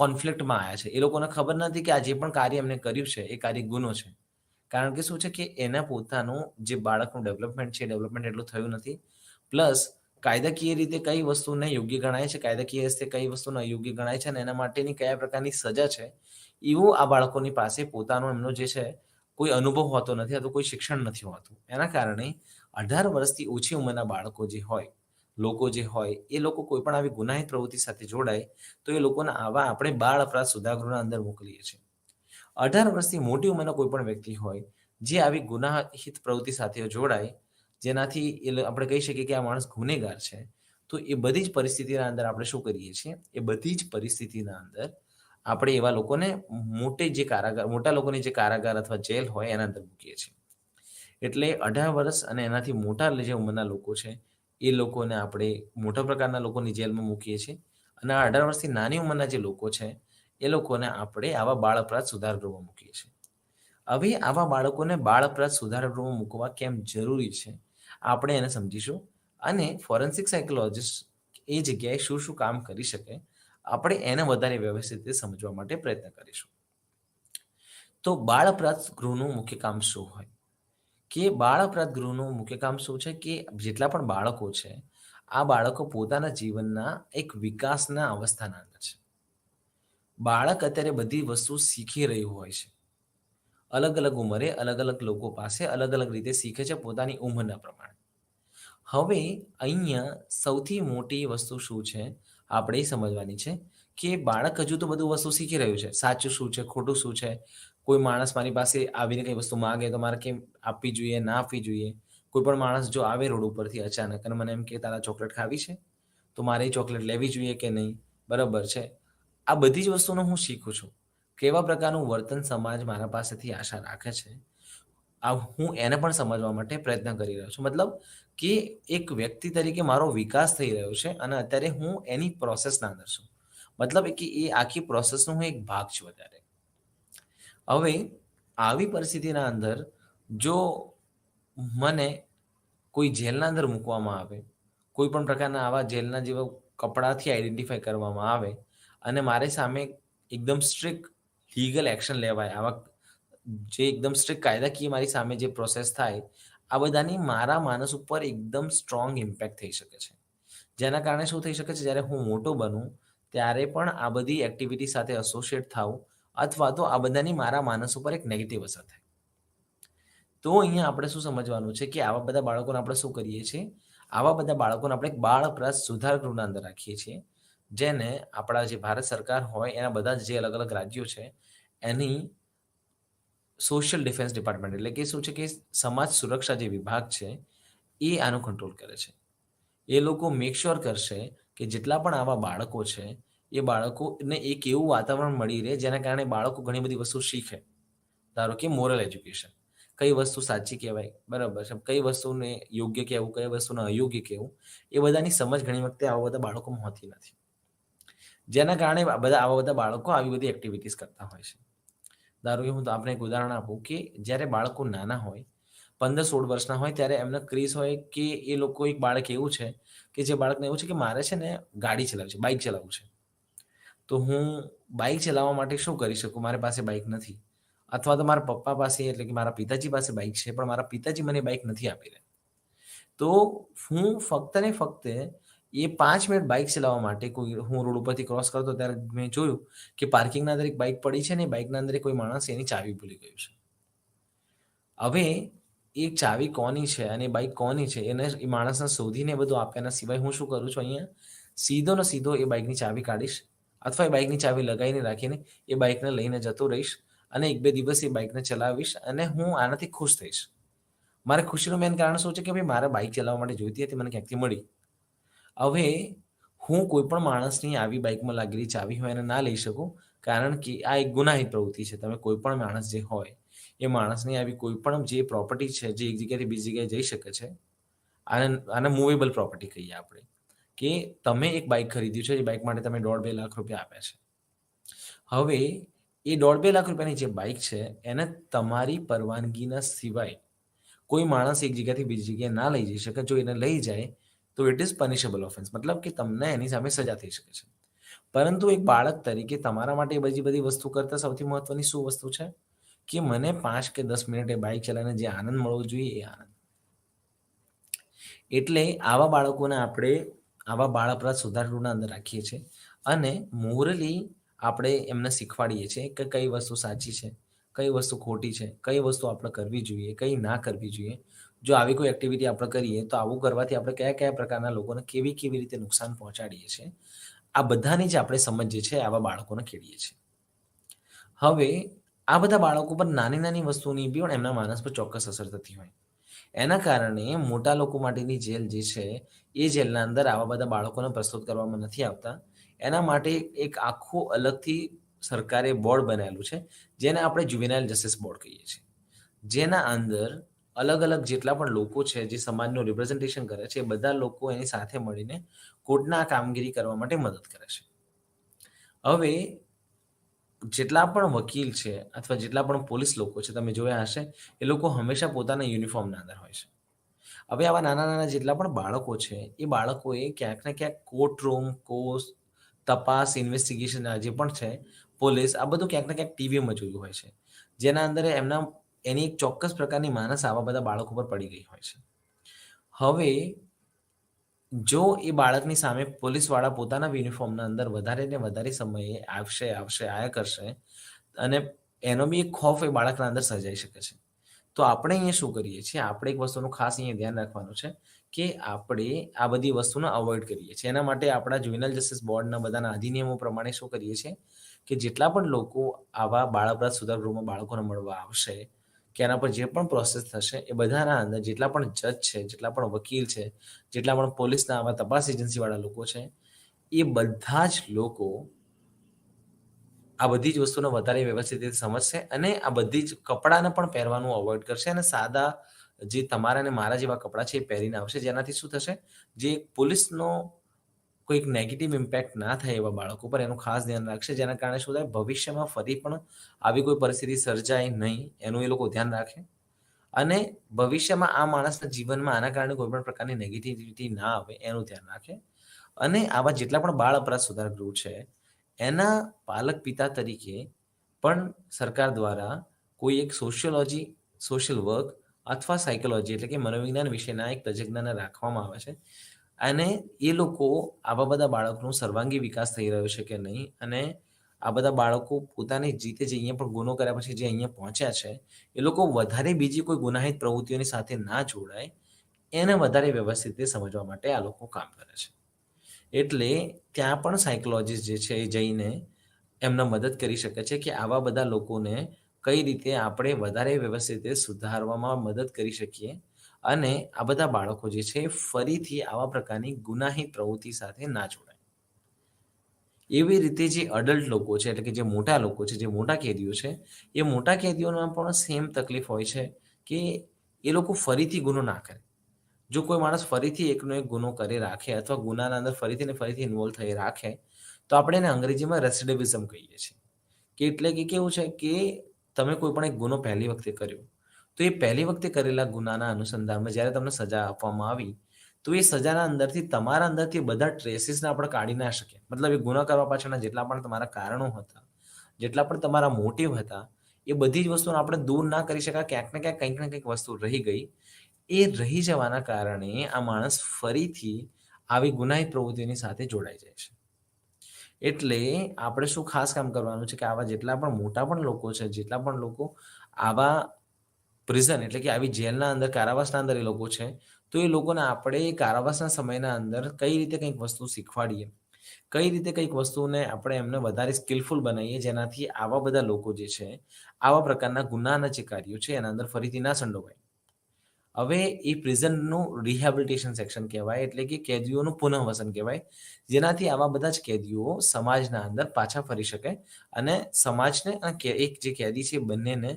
કોન્ફ્લિક્ટમાં આવ્યા છે, એ લોકોને ખબર નથી કે આ જે પણ કાર્ય એમને કર્યું છે, એ કાર્ય ગુનો છે. કારણ કે શું છે કે એના પોતાનું જે બાળકનું ડેવલપમેન્ટ છે, ડેવલપમેન્ટ એટલું થયું નથી. પ્લસ કાયદાકીય રીતે કઈ વસ્તુને યોગ્ય ગણાય છે, કાયદાકીય રીતે કઈ વસ્તુને અયોગ્ય ગણાય છે અને એના માટેની કયા પ્રકારની સજા છે, એવું આ બાળકોની પાસે પોતાનો એમનો જે છે કોઈ અનુભવ હોતો નથી, અથવા કોઈ શિક્ષણ નથી હોતું. એના કારણે 18 વર્ષથી ઓછી ઉંમરના બાળકો જે હોય, લોકો જે હોય, એ લોકો કોઈ પણ આવી ગુનાહિત પ્રવૃત્તિ સાથે જોડાય, તો એ લોકોને આવા આપણે બાળ અપરાધ સુધાગૃહના અંદર મોકલીએ છીએ. 18 વર્ષથી મોટી ઉંમરનો કોઈ પણ વ્યક્તિ હોય, જે આવી ગુનાહિત પ્રવૃત્તિ સાથે જોડાય, જેનાથી આપણે કહી શકીએ કે આ માણસ ગુનેગાર છે, તો એ બધી જ પરિસ્થિતિના અંદર આપણે શું કરીએ છીએ, એ બધી જ પરિસ્થિતિના અંદર આપણે એવા લોકોને મોટા લોકોની જે કારાગાર અથવા જેલ હોય એના અંદર મૂકીએ છીએ. એટલે 18 વર્ષ અને એનાથી મોટા જે ઉંમરના લોકો છે, એ લોકોને આપણે મોટા પ્રકારના લોકોની જેલમાં મૂકીએ છીએ. અને 18 વર્ષથી નાની ઉંમરના જે લોકો છે, એ લોકોને આપણે આવા બાળ અપરાધ સુધાર ગૃહમાં મૂકીએ છીએ. હવે આવા બાળકોને બાળ અપરાધ સુધાર ગૃહમાં મૂકવા કેમ જરૂરી છે, આપણે એને સમજીશું. અને ફોરેન્સિક સાયકોલોજીસ્ટ એ જગ્યાએ શું શું કામ કરી શકે, આપણે એને વધારે વ્યવસ્થિત રીતે સમજવા માટે પ્રયત્ન કરીશું. તો બાળ અપરાધ ગૃહનું મુખ્ય કામ શું હોય? કે બાળ અપરાધ ગૃહનું મુખ્ય કામ શું છે કે જેટલા પણ બાળકો છે, આ બાળકો પોતાના જીવનના એક વિકાસના અવસ્થાના અંદર છે. બાળક અત્યારે બધી વસ્તુ શીખી રહ્યું હોય છે. અલગ અલગ ઉંમરે અલગ અલગ લોકો પાસે અલગ અલગ રીતે શીખે છે પોતાની ઉંમરના પ્રમાણે. હવે અહીંયા સૌથી મોટી વસ્તુ શું છે, આપણે એ સમજવાની છે કે બાળક હજુ તો બધું વસ્તુ શીખી રહ્યું છે. સાચું શું છે, ખોટું શું છે. કોઈ માણસ મારી પાસે આવીને કઈ વસ્તુ માંગે તો મારે કેમ આપવી જોઈએ, ના આપવી જોઈએ. કોઈ પણ માણસ જો આવે રોડ ઉપરથી અચાનક અને મને એમ કે તારા ચોકલેટ ખાવી છે, તો મારે એ ચોકલેટ લેવી જોઈએ કે નહીં, બરાબર છે. આ બધી જ વસ્તુનો હું શીખું છું. કેવા પ્રકારનું વર્તન સમાજ મારા પાસેથી આશા રાખે છે, આ હું એને પણ સમજવા માટે પ્રયત્ન કરી રહ્યો છું. મતલબ કે એક વ્યક્તિ તરીકે મારો વિકાસ થઈ રહ્યો છે અને અત્યારે હું એની પ્રોસેસના અંદર છું. મતલબ કે એ આખી પ્રોસેસનો હું એક ભાગ છું અત્યારે. હવે આવી પરિસ્થિતિના અંદર જો મને કોઈ જેલના અંદર મૂકવામાં આવે, કોઈ પણ પ્રકારના આવા જેલના જેવા કપડાથી આઈડેન્ટિફાઈ કરવામાં આવે અને મારી સામે એકદમ સ્ટ્રિક્ટ લીગલ એક્શન લેવાય, આવા જે એકદમ સ્ટ્રિક્ટ કાયદાકીય મારી સામે જે પ્રોસેસ થાય, આ બધાની મારા માનસ ઉપર એકદમ સ્ટ્રોંગ ઇમ્પેક્ટ થઈ શકે છે. જેના કારણે શું થઈ શકે છે, જ્યારે હું મોટો બનું ત્યારે પણ આ બધી એક્ટિવિટી સાથે એસોસિએટ થાઉં, અથવા તો આ બધાની મારા માનસ ઉપર એક નેગેટિવ અસર થાય. તો અહીંયા આપણે શું સમજવાનું છે કે આવા બધા બાળકોને આપણે શું કરીએ છીએ, આવા બધા બાળકોને આપણે એક બાળ અપરાધ સુધાર ગૃહના અંદર રાખીએ છીએ, જેને આપણા જે ભારત સરકાર હોય એના બધા જ જે અલગ અલગ રાજ્યો છે, એની સોશિયલ ડિફેન્સ ડિપાર્ટમેન્ટ, એટલે કે શું છે કે સમાજ સુરક્ષા જે વિભાગ છે, એ આનું કંટ્રોલ કરે છે. એ લોકો મેક શ્યોર કરશે કે જેટલા પણ આવા બાળકો છે, એ બાળકોને એક એવું વાતાવરણ મળી રહે જેના કારણે બાળકો ઘણી બધી વસ્તુ શીખે. ધારો કે મોરલ એજ્યુકેશન, કઈ વસ્તુ સાચી કહેવાય, બરાબર છે, કઈ વસ્તુને યોગ્ય કહેવું, કઈ વસ્તુને અયોગ્ય કહેવું, એ બધાની સમજ ઘણી વખતે આવા બધા બાળકોમાં હોતી નથી. જેના કારણે આવા બધા બાળકો આવી બધી એક્ટિવિટીઝ કરતા હોય છે. ધારો કે હું તો આપણે એક ઉદાહરણ આપું કે જ્યારે બાળકો નાના હોય, 15-16 વર્ષના હોય ત્યારે એમને ક્રેઝ હોય કે એ લોકો એક બાળક એવું છે કે જે બાળકને એવું છે કે મારે છે ને ગાડી ચલાવવી છે, બાઈક ચલાવવું છે. તો હું બાઈક ચલાવવા માટે શું કરી શકું? મારી પાસે બાઈક નથી. અથવા તો મારા પપ્પા પાસે એટલે કે મારા પિતાજી પાસે બાઈક છે, પણ મારા પિતાજી મને બાઈક નથી આપી રહ્યા. તો હું ફક્ત ને ફક્ત એ 5 મિનિટ બાઈક ચલાવવા માટે હું રોડ ઉપરથી ક્રોસ કરતો ત્યારે મેં જોયું કે પાર્કિંગના અંદર એક બાઈક પડી છે ને બાઈકના અંદર કોઈ માણસ એની ચાવી ભૂલી ગયું છે. હવે એ ચાવી કોની છે અને બાઈક કોની છે એને એ માણસને શોધીને બધું આપ્યાના સિવાય હું શું કરું છું અહીંયા, સીધો ને સીધો એ બાઈકની ચાવી કાઢીશ અથવા એ બાઈકની ચાવી લગાવીને રાખીને એ બાઈકને લઈને જતો રહીશ અને 1-2 દિવસ એ બાઈકને ચલાવીશ અને હું આનાથી ખુશ થઈશ. મારે ખુશીનું મેઇન કારણ શું છે કે ભાઈ મારે બાઈક ચલાવવા માટે જોઈતી હતી, મને ક્યાંકથી મળી. હવે હું કોઈ પણ માણસની આવી બાઈકમાં લાગેલી ચાવી હોય એને ના લઈ શકું, કારણ કે આ એક ગુનાહિત પ્રવૃત્તિ છે. તમે કોઈ પણ માણસ જે હોય એ માણસની આવી કોઈ પણ જે પ્રોપર્ટી છે જે એક જગ્યાએથી બીજી જગ્યાએ જઈ શકે છે, આને મૂવેબલ પ્રોપર્ટી કહીએ આપણે, કે તમે એક બાઈક ખરીદ્યું છે, એ બાઈક માટે તમે 1.5-2 લાખ રૂપિયા આપ્યા છે. હવે એ 1.5-2 લાખ રૂપિયાની જે બાઈક છે એને તમારી પરવાનગીના સિવાય કોઈ માણસ એક જગ્યાથી બીજી જગ્યાએ ના લઈ જઈ શકે. જો એને લઈ જાય તો ઇટ ઇઝ પનિશેબલ ઓફેન્સ, મતલબ કે તમને એની સામે સજા થઈ શકે છે. પરંતુ એક બાળક તરીકે તમારા માટે એ બધી વસ્તુ કરતાં સૌથી મહત્વની શું વસ્તુ છે કે મને 5 કે 10 મિનિટ એ બાઈક ચલાવીને જે આનંદ મળવો જોઈએ એ આનંદ. એટલે આવા બાળકોને આપણે આવા બાળ અપરાધ સુધાર ગૃહના અંદર રાખીએ છીએ અને મોરલી આપણે એમને શીખવાડીએ છીએ કે કઈ વસ્તુ સાચી છે, કઈ વસ્તુ ખોટી છે, કઈ વસ્તુ આપણે કરવી જોઈએ, કઈ ના કરવી જોઈએ. જો આવી કોઈ એક્ટિવિટી આપણે કરીએ તો આવું કરવાથી આપણે કયા-કયા પ્રકારના લોકોને કેવી રીતે નુકસાન પહોંચાડીએ છીએ. આ બધાની જ આપણે સમજ જે છે આવા બાળકોને કેળવીએ છીએ. હવે આ બધા બાળકો પર નાની-નાની વસ્તુની બી પણ એમના માનસ પર ચોક્કસ અસર થતી હોય. એના કારણે મોટા લોકો માટેની જેલ જે છે, એ જેલના અંદર આવા બધા બાળકોને પ્રસ્તુત કરવામાં નથી આવતા. એના માટે એક આખું અલગથી સરકારે બોર્ડ બનાવેલું છે, જેને આપણે જુવેનાઇલ જસ્ટિસ બોર્ડ કહીએ છીએ. જેના અંદર અલગ-અલગ જેટલા પણ લોકો છે, જે સમાજનું રિપ્રેઝન્ટેશન કરે છે, એ બધા લોકો એની સાથે મળીને કોર્ટના કામગીરી કરવા માટે મદદ કરે છે. હવે જેટલા પણ વકીલ છે અથવા જેટલા પણ પોલીસ લોકો છે તમે જોયા હશે, એ લોકો હંમેશા પોતાના યુનિફોર્મના અંદર હોય છે. હવે આવા નાના-નાના જેટલા પણ બાળકો છે, એ બાળકોએ ક્યાંક ને ક્યાંક કોર્ટ રૂમ, કોર્સ, તપાસ, ઇન્વેસ્ટિગેશન આ જે પણ છે, પોલીસ આ બધું ક્યાંક ને ક્યાંક ટીવીમાં જોયું હોય છે. જેના અંદર એની એક ચોક્કસ પ્રકારની માનસ આવા બધા બાળકો પર પડી ગઈ હોય છે. હવે જો એ બાળકની સામે પોલીસવાળા પોતાના યુનિફોર્મના અંદર વધારે ને વધારે સમયે આવશે, આયા કરશે અને એનો બી એક ખૌફ એ બાળકના અંદર સર્જાઈ શકે છે. તો આપણે અહીંયા શું કરીએ છીએ, આપણે એક વસ્તુનું ખાસ અહીંયા ધ્યાન રાખવાનું છે કે આપણે આ બધી વસ્તુને અવોઇડ કરીએ છીએ. એના માટે આપણા જ્યુવેનાઇલ જસ્ટિસ બોર્ડના બધાના અધિનિયમો પ્રમાણે શું કરીએ છીએ કે જેટલા પણ લોકો આવા બાળ અપરાધ સુધાર ગૃહમાં બાળકોને મળવા આવશે કે એના પર જે પણ પ્રોસેસ થશે, એ બધાના અંદર જેટલા પણ જજ છે, જેટલા પણ વકીલ છે, જેટલા પણ પોલીસના આવા તપાસ એજન્સીવાળા લોકો છે, એ બધા જ લોકો આ બધી જ વસ્તુને વધારે વ્યવસ્થિત રીતે સમજશે અને આ બધી જ કપડાને પણ પહેરવાનું અવોઇડ કરશે અને સાદા જે તમારા અને મારા જેવા કપડાં છે એ પહેરીને આવશે. જેનાથી શું થશે? જે પોલીસનો કોઈક નેગેટિવ ઇમ્પેક્ટ ના થાય એવા બાળકો પર એનું ખાસ ધ્યાન રાખશે. જેના કારણે શું થાય? ભવિષ્યમાં ફરી પણ આવી કોઈ પરિસ્થિતિ સર્જાય નહીં, એનું એ લોકો ધ્યાન રાખે અને ભવિષ્યમાં આ માણસના જીવનમાં આના કારણે કોઈ પણ પ્રકારની નેગેટિવિટી ના આવે એનું ધ્યાન રાખે અને આવા જેટલા પણ બાળ અપરાધ સુધાર ગૃહ છે, એના પાલક પિતા તરીકે પણ સરકાર દ્વારા કોઈ એક સોશિયલ વર્ક અથવા સાયકોલોજી એટલે કે મનોવિજ્ઞાન વિશેના એક તજજ્ઞને રાખવામાં આવે છે અને એ લોકો આવા બધા બાળકનો સર્વાંગી વિકાસ થઈ રહ્યો છે કે નહીં અને આ બધા બાળકો પોતાની જીતે જે અહીંયા પણ ગુનો કર્યા પછી જે અહીંયા પહોંચ્યા છે, એ લોકો વધારે બીજી કોઈ ગુનાહિત પ્રવૃત્તિઓની સાથે ના જોડાય, એને વધારે વ્યવસ્થિત રીતે સમજવા માટે આ લોકો કામ કરે છે. એટલે ત્યાં પણ સાયકોલોજીસ્ટ જે છે એ જઈને એમને મદદ કરી શકે છે કે આવા બધા લોકોને કઈ રીતે આપણે વધારે વ્યવસ્થિત રીતે સુધારવામાં મદદ કરી શકીએ અને આ બધા બાળકો જે છે ફરીથી આવા પ્રકારની ગુનાહિત પ્રવૃત્તિ સાથે ના જોડાય. એવી રીતે જે અડલ્ટ લોકો છે એટલે કે જે મોટા લોકો છે, જે મોટા કેદીઓ છે, એ મોટા કેદીઓને પણ સેમ તકલીફ હોય છે કે એ લોકો ફરીથી ગુનો ના કરે. જો કોઈ માણસ ફરીથી એકનો એક ગુનો કરી રાખે અથવા ગુનાના અંદર ફરીથી ને ફરીથી ઇન્વોલ્વ થઈ રાખે, તો આપણે એને અંગ્રેજીમાં રેસિડિવિઝમ કહીએ છીએ. કે એટલે કે કેવું છે કે તમે કોઈ પણ એક ગુનો પહેલી વખતે કર્યો, તો એ પહેલી વખતે કરેલા ગુનાના અનુસંધાનમાં જ્યારે તમને સજા આપવામાં આવી, તો એ સજાના અંદરથી તમારા અંદરથી બધા ટ્રેસીસને આપણે કાઢી ના શકીએ. મતલબ એ ગુના કરવા પાછળના જેટલા પણ તમારા કારણો હતા, જેટલા પણ તમારા મોટિવ હતા, એ બધી જ વસ્તુને આપણે દૂર ના કરી શક્યા. ક્યાંક ને ક્યાંક કંઈક ને કંઈક વસ્તુ રહી ગઈ. એ રહી જવાના કારણે આ માણસ ફરીથી આવી ગુનાહિત પ્રવૃત્તિની સાથે જોડાઈ જાય છે. એટલે આપણે શું ખાસ કામ કરવાનું છે કે આવા જેટલા પણ મોટા પણ લોકો છે, જેટલા પણ લોકો આવા પ્રિઝન એટલે કે આવી જેલના અંદર, કારાવાસના અંદર એ લોકો છે, તો એ લોકોને આપણે કારાવાસના સમયના અંદર કઈ રીતે કંઈક વસ્તુ શીખવાડીએ, કઈ રીતે કંઈક વસ્તુને આપણે એમને વધારે સ્કિલફુલ બનાવીએ, જેનાથી આવા બધા લોકો જે છે, આવા પ્રકારના ગુનાના જે કાર્યો છે એના અંદર ફરીથી ના સંડોવાય. હવે એ પ્રિઝનનું રિહેબિલિટેશન સેક્શન કહેવાય, એટલે કે કેદીઓનું પુનઃવસન કહેવાય, જેનાથી આવા બધા જ કેદીઓ સમાજના અંદર પાછા ફરી શકે અને સમાજને અને એક જે કેદી છે બંનેને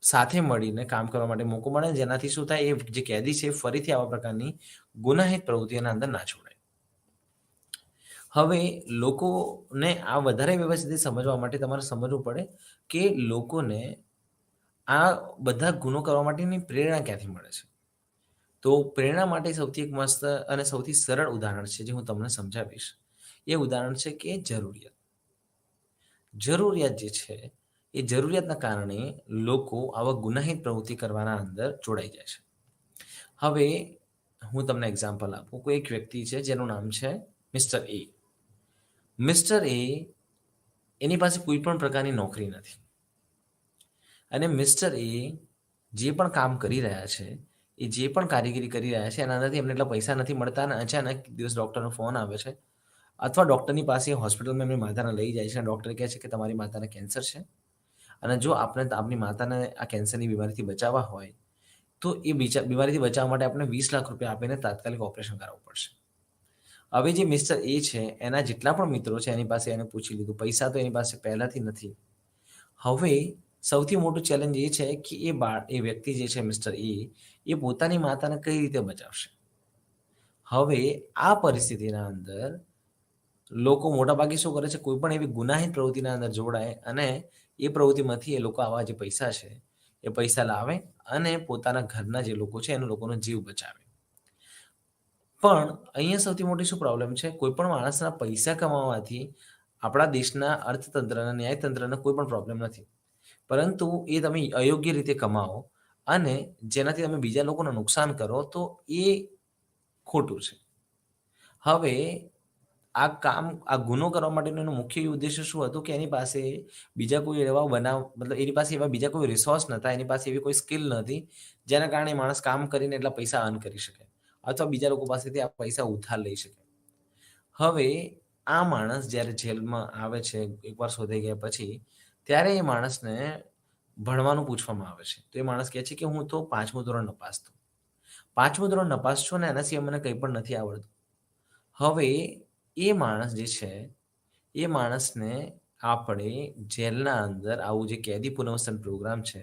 સાથે મળીને કામ કરવા માટે મોકો મળે, જેનાથી શું થાય, એ જે કેદી છે ફરીથી આવા પ્રકારની ગુનાહિત પ્રવૃત્તિઓના અંદર ના છોડાય. હવે લોકોને આ વધારે વ્યવસ્થિત સમજવા માટે તમારે સમજવું પડે કે લોકોને આ બધા ગુનો કરવા માટેની પ્રેરણા ક્યાંથી મળે છે. તો પ્રેરણા માટે સૌથી એક મસ્ત અને સૌથી સરળ ઉદાહરણ છે જે હું તમને સમજાવીશ. એ ઉદાહરણ છે કે જરૂરિયાત. જરૂરિયાત જે છે એ જરૂરિયાતના કારણે લોકો આવા ગુનાહિત પ્રવૃત્તિ કરવાના અંદર જોડાઈ જાય છે. હવે હું તમને એક્ઝામ્પલ આપું. કોઈ એક વ્યક્તિ છે જેનું નામ છે મિસ્ટર એ. મિસ્ટર એ એની પાસે કોઈ પણ પ્રકારની નોકરી નથી અને મિસ્ટર એ જે પણ કામ કરી રહ્યા છે, એ જે પણ કારીગરી કરી રહ્યા છે એના અંદરથી એમને એટલા પૈસા નથી મળતા અને અચાનક એક દિવસ ડૉક્ટરનો ફોન આવે છે અથવા ડૉક્ટરની પાસે હોસ્પિટલમાં એમની માતાને લઈ જાય છે અને ડૉક્ટર કહે છે કે તમારી માતાને કેન્સર છે અને જો આપણે આપણી માતાને આ કેન્સરની બીમારીથી બચાવવા હોય તો એ બીમારીથી બચાવવા માટે આપણે 20 લાખ રૂપિયા આપીને તાત્કાલિક ઓપરેશન કરાવવું પડશે. હવે જે મિસ્ટર એ છે એના જેટલા પણ મિત્રો છે એની પાસે એને પૂછી લીધું. પૈસા તો એની પાસે પહેલાથી નથી. હવે સૌથી મોટું ચેલેન્જ એ છે કે એ વ્યક્તિ જે છે મિસ્ટર એ પોતાની માતાને કઈ રીતે બચાવશે. હવે આ પરિસ્થિતિના અંદર લોકો મોટાભાગે શું કરે છે, કોઈ પણ એવી ગુનાહિત પ્રવૃત્તિના અંદર જોડાય અને એ પ્રવૃત્તિમાંથી એ લોકો આવા જે પૈસા છે એ પૈસા લાવે અને પોતાના ઘરના જે લોકો છે એનો લોકોનો જીવ બચાવે. પણ અહીંયા સૌથી મોટી શું પ્રોબ્લેમ છે, કોઈ પણ માણસના પૈસા કમાવાથી આપણા દેશના અર્થતંત્રના, ન્યાયતંત્રને કોઈ પણ પ્રોબ્લેમ નથી. પરંતુ એ તમે અયોગ્ય રીતે કમાઓ અને જેનાથી તમે બીજા લોકોને નુકસાન કરો તો એ ખોટું છે. હવે આ ગુનો કરવા માટેનો એનો મુખ્ય ઉદ્દેશ્ય શું હતું કે એની પાસે બીજા કોઈ એવા મતલબ એની પાસે એવા બીજા કોઈ રિસોર્સ નહોતા, એની પાસે એવી કોઈ સ્કિલ નહોતી, જેના કારણે માણસ કામ કરીને એટલા પૈસા અર્ન કરી શકે અથવા બીજા લોકો પાસેથી આ પૈસા ઉધાર લઈ શકે. હવે આ માણસ જ્યારે જેલમાં આવે છે એકવાર શોધાઈ ગયા પછી, ત્યારે એ માણસને ભણવાનું પૂછવામાં આવે છે. તો એ માણસ કહે છે કે હું તો 5મું ધોરણ નપાસ છું. 5મું ધોરણ નપાસ છું અને એના સિવાય મને કંઈ પણ નથી આવડતું. હવે એ માણસ જે છે, એ માણસને આપણે જેલના અંદર આવું જે કેદી પુનર્વસન પ્રોગ્રામ છે,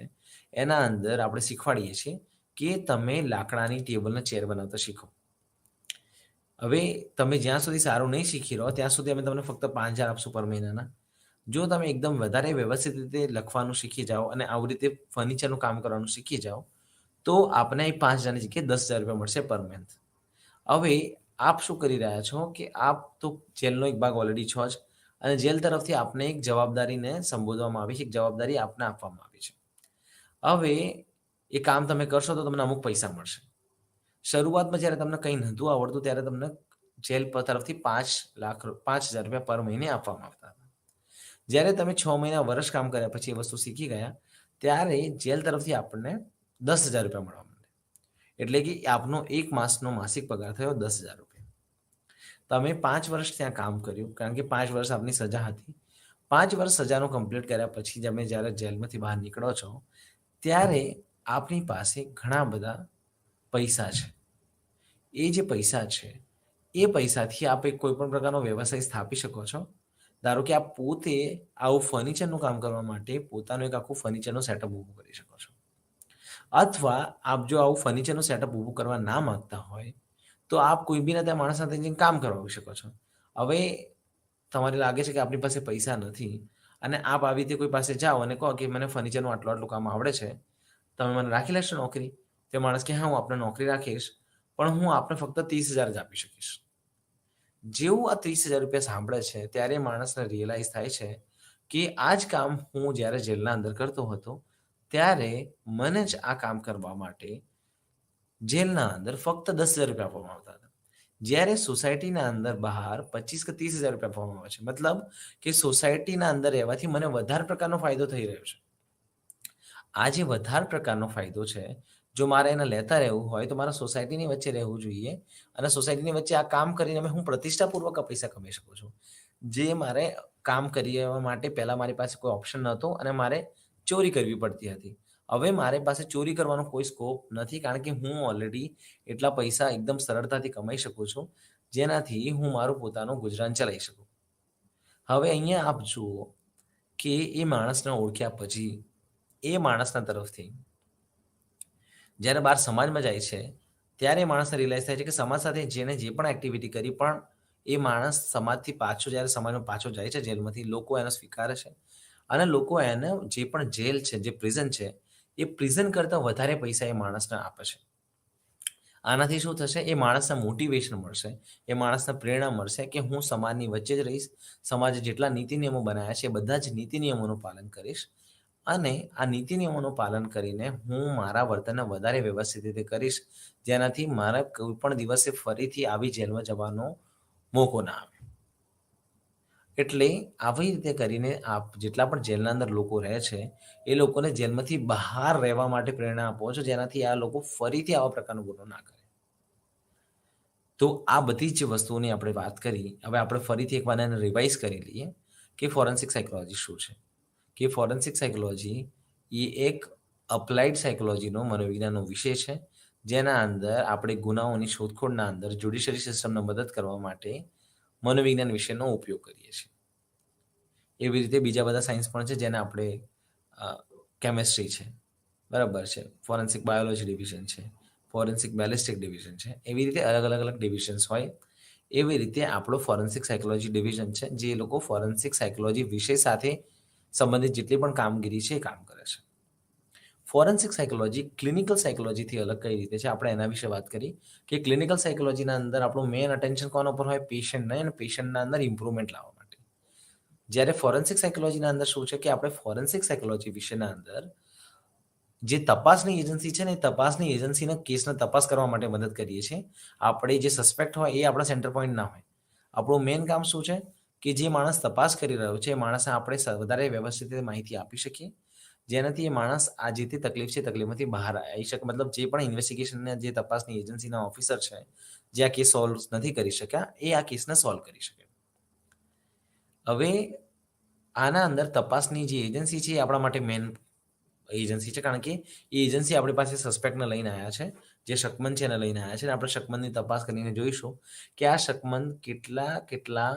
એના અંદર આપણે શીખવાડીએ છીએ કે તમે લાકડાની ટેબલ અને ચેર બનાવતા શીખો. હવે તમે જ્યાં સુધી સારું નહીં શીખી રહો ત્યાં સુધી અમે તમને ફક્ત 5,000 આપશું પર મહિનાના. જો તમે એકદમ વધારે વ્યવસ્થિત રીતે લખવાનું શીખી જાઓ અને આવી રીતે ફર્નિચરનું કામ કરવાનું શીખી જાઓ, તો આપને 5,000ની જગ્યાએ 10,000 રૂપિયા મળશે પર મંથ. હવે આપ શું કરી રહ્યા છો કે આપ તો જેલનો એક ભાગ ઓલરેડી છો જ અને જેલ તરફથી આપને એક જવાબદારીને સંબોધવામાં આવી છે, એક જવાબદારી આપને આપવામાં આવી છે. હવે એ કામ તમે કરશો તો તમને અમુક પૈસા મળશે. શરૂઆતમાં જ્યારે તમને કંઈ નહોતું આવડતું ત્યારે તમને જેલ તરફથી 5,000 રૂપિયા પર મહિને આપવામાં આવતા હતા. જ્યારે તમે 6 મહિના, વર્ષ કામ કર્યા પછી એ વસ્તુ શીખી ગયા, ત્યારે જેલ તરફથી આપણને 10,000 રૂપિયા મળવા માંડ્યા. એટલે કે આપનો એક માસનો માસિક પગાર થયો 10,000 રૂપિયા. તમે 5 વર્ષ ત્યાં કામ કર્યું, કારણ કે 5 વર્ષ આપની સજા હતી. 5 વર્ષ સજાનું કમ્પ્લીટ કર્યા પછી તમે જ્યારે જેલમાંથી બહાર નીકળો છો, ત્યારે આપની પાસે ઘણા બધા પૈસા છે. એ જે પૈસા છે, એ પૈસાથી આપ કોઈ પણ પ્રકારનો વ્યવસાય સ્થાપી શકો છો. ધારો કે આપ પોતે આવું ફર્નિચરનું કામ કરવા માટે પોતાનું એક આખું ફર્નિચરનું સેટઅપ ઊભું કરી શકો છો. અથવા આપ જો આવું ફર્નિચરનું સેટઅપ ઊભું કરવા ના માંગતા હોય, તો આપ કોઈ બીના ત્યાં માણસ સાથે જઈને કામ કરાવી શકો છો. હવે તમારે લાગે છે કે આપની પાસે પૈસા નથી અને આપ આવી રીતે કોઈ પાસે જાઓ અને કહો કે મને ફર્નિચરનું આટલું કામ આવડે છે, તમે મને રાખી લેશો નોકરી? તે માણસ કે, "હા, હું આપને નોકરી રાખીશ, પણ હું આપને ફક્ત 30,000 જ આપી શકીશ." જેવું આ ₹30,000 સાંભળે છે, ત્યારે માણસને રિયલાઈઝ થાય છે કે આ જ કામ હું જ્યારે જેલના અંદર કરતો હતો, ત્યારે મને જ આ કામ કરવા માટે જેલના અંદર ફક્ત ₹10,000 આપવામાં આવતા હતા. જ્યારે સોસાયટીના અંદર બહાર 25 કે ₹30,000 આપવામાં આવે છે. મતલબ કે સોસાયટીના અંદર રહેવાથી મને વધારે પ્રકારનો ફાયદો થઈ રહ્યો છે. આ જે વધારે પ્રકારનો ફાયદો છે, જો મારે એને લેતા રહેવું હોય, તો મારે સોસાયટીની વચ્ચે રહેવું જોઈએ અને સોસાયટીની વચ્ચે આ કામ કરીને હું પ્રતિષ્ઠાપૂર્વક આ પૈસા કમાઈ શકું છું. જે મારે કામ કરવા માટે પહેલા મારી પાસે કોઈ ઓપ્શન નહોતો અને મારે ચોરી કરવી પડતી હતી. હવે મારી પાસે ચોરી કરવાનો કોઈ સ્કોપ નથી, કારણ કે હું ઓલરેડી એટલા પૈસા એકદમ સરળતાથી કમાઈ શકું છું, જેનાથી હું મારું પોતાનું ગુજરાન ચલાવી શકું. હવે અહીંયા આપ જુઓ કે એ માણસને ઓળખ્યા પછી એ માણસના તરફથી જ્યારે બહાર સમાજમાં જાય છે, ત્યારે એ માણસને રિયલાઈઝ થાય છે કે સમાજ સાથે જેણે જે પણ એક્ટિવિટી કરી, પણ એ માણસ સમાજથી પાછો જ્યારે સમાજમાં પાછો જાય છે જેલમાંથી, લોકો એને સ્વીકારે છે અને લોકો એને જે પણ જેલ છે, જે પ્રિઝન છે, એ પ્રિઝન કરતાં વધારે પૈસા એ માણસને આપે છે. આનાથી શું થશે? એ માણસને મોટિવેશન મળશે, એ માણસને પ્રેરણા મળશે કે હું સમાજની વચ્ચે જ રહીશ, સમાજે જેટલા નીતિ નિયમો બનાવ્યા છે, એ બધા જ નીતિ નિયમોનું પાલન કરીશ અને આ નીતિ નિયમોનું પાલન કરીને હું મારા વર્તનને વધારે વ્યવસ્થિત રીતે કરીશ, જેનાથી મારા કોઈ પણ દિવસે ફરીથી આવી જેલમાં જવાનો મોકો ના આવે. એટલે આવી રીતે કરીને આપ જેટલા પણ જેલના અંદર લોકો રહે છે, એ લોકોને જેલમાંથી બહાર રહેવા માટે પ્રેરણા આપો છો, જેનાથી આ લોકો ફરીથી આવા પ્રકારનો ગુનો ના કરે. તો આ બધી જ વસ્તુઓની આપણે વાત કરી. હવે આપણે ફરીથી એકવાર એને રિવાઇઝ કરી લઈએ કે ફોરેન્સિક સાયકોલોજી શું છે? કે ફોરેન્સિક સાયકોલોજી એ એક અપ્લાઇડ સાયકોલોજીનો મનોવિજ્ઞાનનો વિષય છે, જેના અંદર આપણે ગુનાઓની શોધખોળના અંદર જ્યુડિશિયરી સિસ્ટમને મદદ કરવા માટે મનોવિજ્ઞાન વિષયનો ઉપયોગ કરીએ છીએ. એવી રીતે બીજા બધા સાયન્સ પણ છે, જેને આપણે કેમિસ્ટ્રી છે, બરાબર છે, ફોરેન્સિક બાયોલોજી ડિવિઝન છે, ફોરેન્સિક બેલિસ્ટિક ડિવિઝન છે. એવી રીતે અલગ ડિવિઝન્સ હોય. એવી રીતે આપણો ફોરેન્સિક સાયકોલોજી ડિવિઝન છે, જે લોકો ફોરેન્સિક સાયકોલોજી વિષય સાથે સંબંધિત જેટલી પણ કામગીરી છે, એ કામ કરે છે. ફોરેન્સિક સાયકોલોજી ક્લિનિકલ સાયકોલોજીથી અલગ કઈ રીતે છે, આપણે એના વિશે વાત કરી કે ક્લિનિકલ સાયકોલોજીના અંદર આપણું મેઇન અટેન્શન કોના ઉપર હોય? પેશન્ટને અને પેશન્ટના અંદર ઇમ્પ્રુવમેન્ટ લાવવા માટે. જ્યારે ફોરેન્સિક સાયકોલોજીના અંદર શું છે કે આપણે ફોરેન્સિક સાયકોલોજી વિષયના અંદર જે તપાસની એજન્સી છે ને, એ તપાસની એજન્સીના કેસને તપાસ કરવા માટે મદદ કરીએ છીએ. આપણે જે સસ્પેક્ટ હોય એ આપણા સેન્ટર પોઈન્ટ ના હોય. આપણું મેઇન કામ શું છે કે જે માણસ તપાસ કરી રહ્યો છે, એ માણસને આપણે વધારે વ્યવસ્થિત રીતે માહિતી આપી શકીએ, જેનાથી એ માણસ આ જે તે તકલીફ છે, એ તકલીફમાંથી બહાર આવી શકે. મતલબ જે પણ ઇન્વેસ્ટિગેશનના જે તપાસની એજન્સીના ઓફિસર છે, જે આ કેસ સોલ્વ નથી કરી શક્યા, એ આ કેસને સોલ્વ કરી શકે. હવે આના અંદર તપાસની જે એજન્સી છે, એ આપણા માટે મેઇન એજન્સી છે, કારણ કે એ એજન્સી આપણી પાસે સસ્પેક્ટને લઈને આવ્યા છે, જે શકમંદ છે એને લઈને આવ્યા છે અને આપણે શકમંદની તપાસ કરીને જોઈશું કે આ શકમંદ કેટલા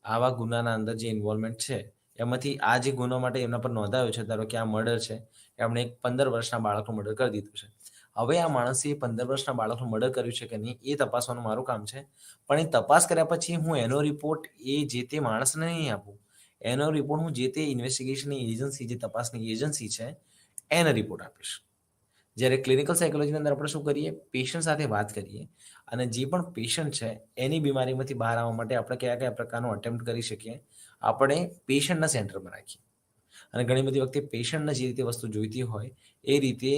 આવા ગુનાના અંદર જે ઇન્વોલ્વમેન્ટ છે, એમાંથી આ જે ગુનો માટે એમના પર નોંધાયો છે, ધારો કે આ મર્ડર છે, એમણે એક 15 વર્ષના બાળકનું મર્ડર કરી દીધું છે. હવે આ માણસે 15 વર્ષના બાળકનું મર્ડર કર્યું છે કે નહીં, એ તપાસવાનું મારું કામ છે. પણ એ તપાસ કર્યા પછી હું એનો રિપોર્ટ એ જે તે માણસને નહીં આપું. એનો રિપોર્ટ હું જે તે ઇન્વેસ્ટિગેશનની એજન્સી, જે તપાસની એજન્સી છે, એને રિપોર્ટ આપીશ. જ્યારે ક્લિનિકલ સાયકોલોજીની અંદર આપણે શું કરીએ? પેશન્ટ સાથે વાત કરીએ અને જે પણ પેશન્ટ છે, એની બીમારીમાંથી બહાર આવવા માટે આપણે કયા પ્રકારનું અટેમ્પ્ટ કરી શકીએ, આપણે પેશન્ટના સેન્ટરમાં રાખીએ. અને ઘણી બધી વખતે પેશન્ટને જે રીતે વસ્તુ જોઈતી હોય, એ રીતે